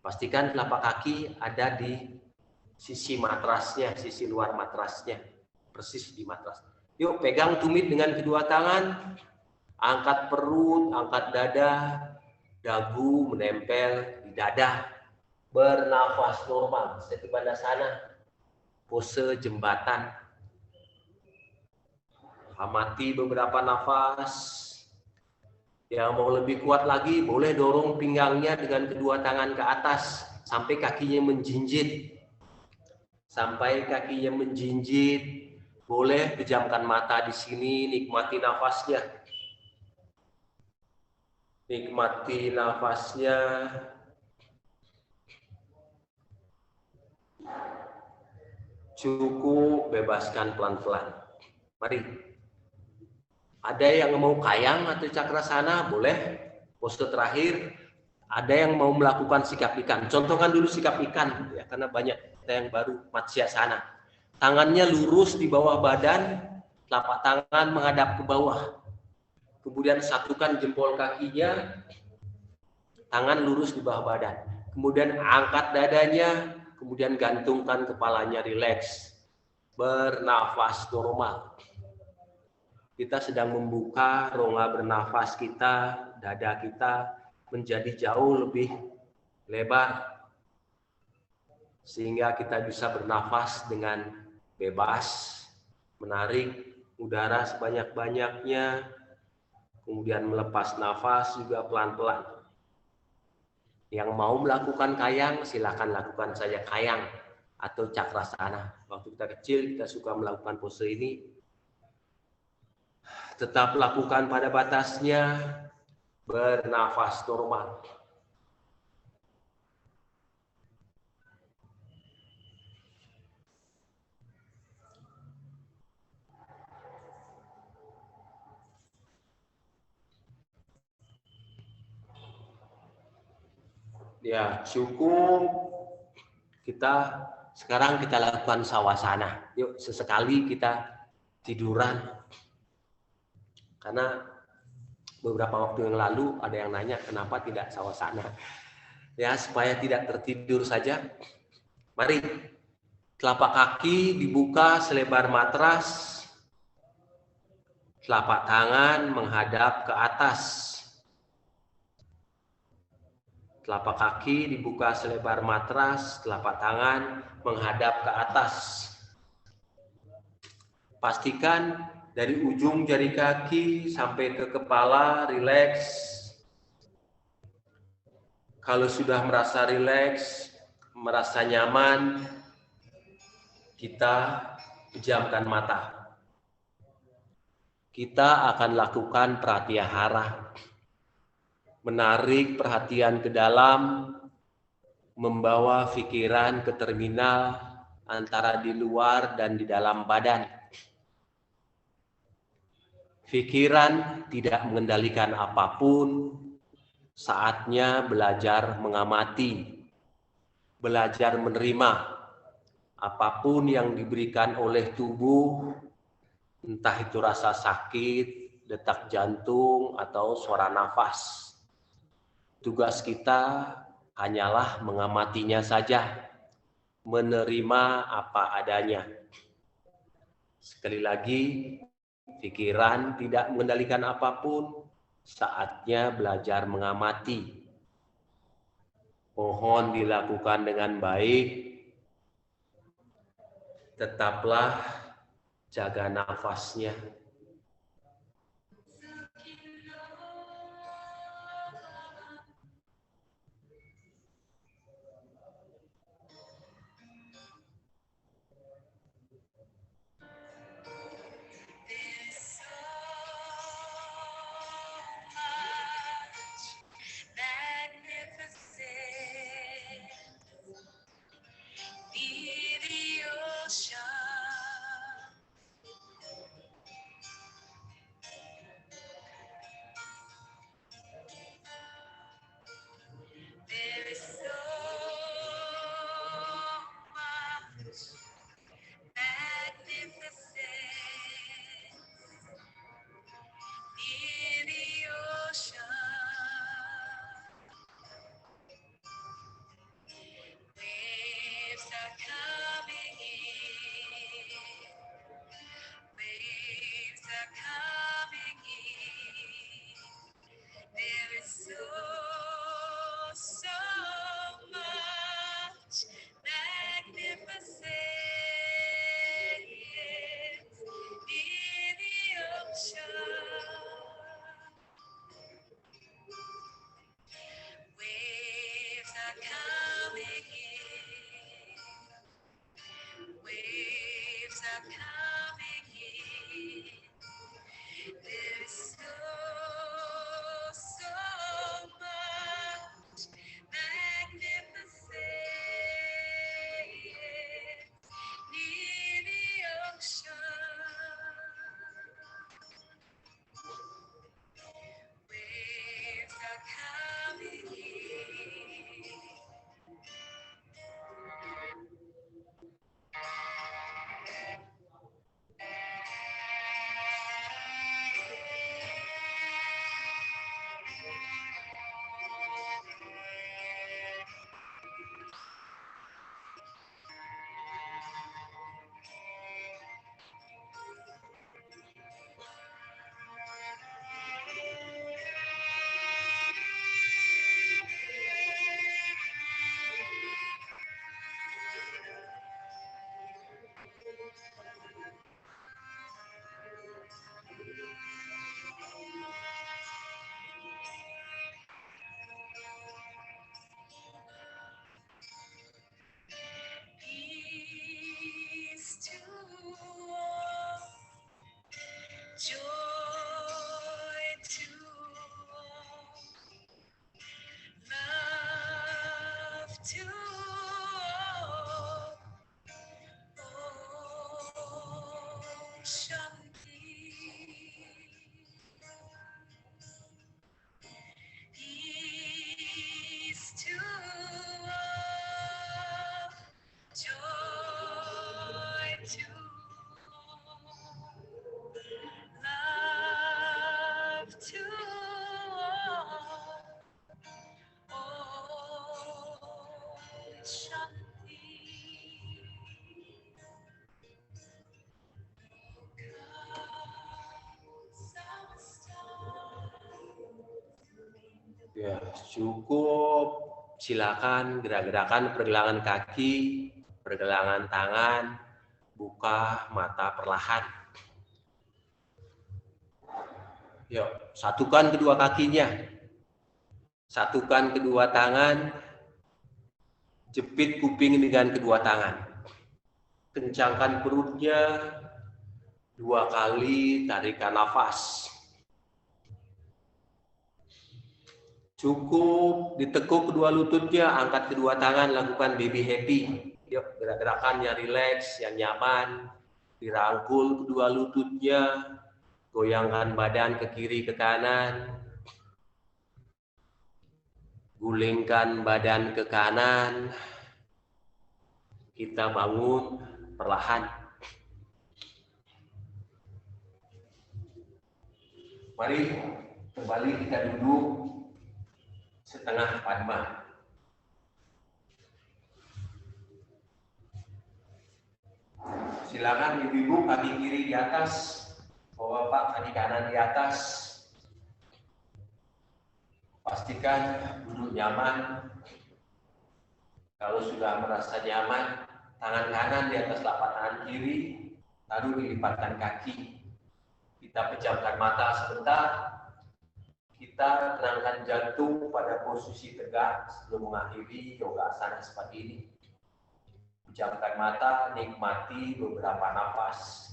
Pastikan telapak kaki ada di sisi matrasnya, sisi luar matrasnya. Persis di matras. Yuk, pegang tumit dengan kedua tangan. Angkat perut, angkat dada. Dagu menempel di dada. Bernafas normal. Setibadasana. Pose jembatan. Amati beberapa nafas. Yang mau lebih kuat lagi, boleh dorong pinggangnya dengan kedua tangan ke atas. Sampai kakinya menjinjit. Sampai kakinya menjinjit. Boleh pejamkan mata di sini, nikmati nafasnya. Nikmati nafasnya. Cukup, bebaskan pelan-pelan. Mari. Ada yang mau kayang atau cakrasana, boleh. Pose terakhir. Ada yang mau melakukan sikap ikan. Contohkan dulu sikap ikan, ya, karena banyak kita yang baru Matsyasana. Tangannya lurus di bawah badan, telapak tangan menghadap ke bawah. Kemudian satukan jempol kakinya, tangan lurus di bawah badan. Kemudian angkat dadanya, kemudian gantungkan kepalanya rileks. Bernafas normal. Kita sedang membuka rongga bernafas kita, dada kita menjadi jauh lebih lebar. Sehingga kita bisa bernafas dengan bebas, menarik udara sebanyak-banyaknya, kemudian melepas nafas juga pelan-pelan. Yang mau melakukan kayang, silakan lakukan saja kayang atau cakrasana. Waktu kita kecil, kita suka melakukan pose ini. Tetap lakukan pada batasnya, bernafas normal. Ya, cukup. Sekarang kita lakukan sawasana. Yuk sesekali kita tiduran. Karena beberapa waktu yang lalu ada yang nanya kenapa tidak sawasana. Ya, supaya tidak tertidur saja. Mari, telapak kaki dibuka selebar matras. Telapak tangan menghadap ke atas. Telapak kaki dibuka selebar matras, telapak tangan menghadap ke atas. Pastikan dari ujung jari kaki sampai ke kepala rileks. Kalau sudah merasa rileks, merasa nyaman, kita pejamkan mata. Kita akan lakukan pratyahara. Menarik perhatian ke dalam, membawa pikiran ke terminal antara di luar dan di dalam badan. Pikiran tidak mengendalikan apapun, saatnya belajar mengamati, belajar menerima apapun yang diberikan oleh tubuh, entah itu rasa sakit, detak jantung, atau suara nafas. Tugas kita hanyalah mengamatinya saja, menerima apa adanya. Sekali lagi, pikiran tidak mengendalikan apapun, saatnya belajar mengamati. Mohon dilakukan dengan baik, tetaplah jaga nafasnya. Ya, cukup. Silakan gerak-gerakan pergelangan kaki, pergelangan tangan, buka mata perlahan. Yuk, satukan kedua kakinya. Satukan kedua tangan. Jepit kuping dengan kedua tangan. Kencangkan perutnya. 2 kali tarikan nafas. Cukup, ditekuk kedua lututnya, angkat kedua tangan, lakukan baby happy. Yuk, gerak-gerakan yang rileks, yang nyaman. Dirangkul kedua lututnya, goyangkan badan ke kiri ke kanan. Gulingkan badan ke kanan. Kita bangun perlahan. Mari kembali kita duduk setengah padma. Silakan ibu-ibu kaki kiri di atas, bapak kaki kanan di atas. Pastikan duduk nyaman. Kalau sudah merasa nyaman, tangan kanan di atas telapak tangan kiri, lalu dilipatkan kaki. Kita pejamkan mata sebentar. Kita tenangkan jantung pada posisi tegak sebelum mengakhiri yoga asana seperti ini. Pejamkan mata, nikmati beberapa nafas.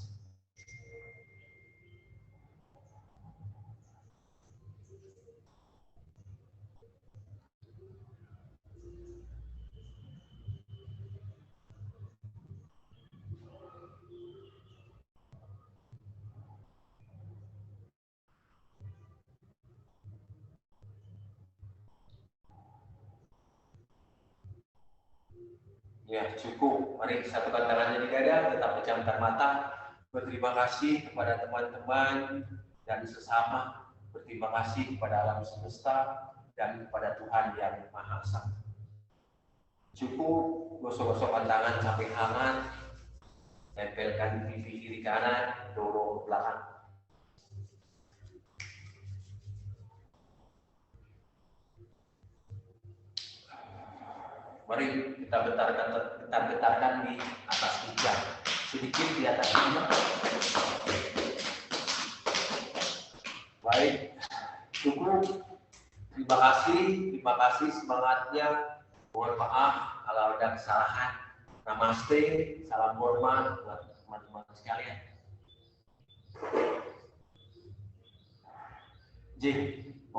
Ya, cukup. Mari satukan tangannya di dada, tetap pejamkan mata. Berterima kasih kepada teman-teman dan sesama. Berterima kasih kepada alam semesta dan kepada Tuhan yang Maha Esa. Cukup, gosok-gosokkan tangan sampai hangat. Tempelkan pipi kiri kanan, dorong ke belakang. Mari kita getarkan di atas pinggang, sedikit di atas pinggang. Baik, cukup. Terima kasih semangatnya. Mohon maaf kalau ada kesalahan. Namaste, salam hormat buat teman-teman sekalian. J.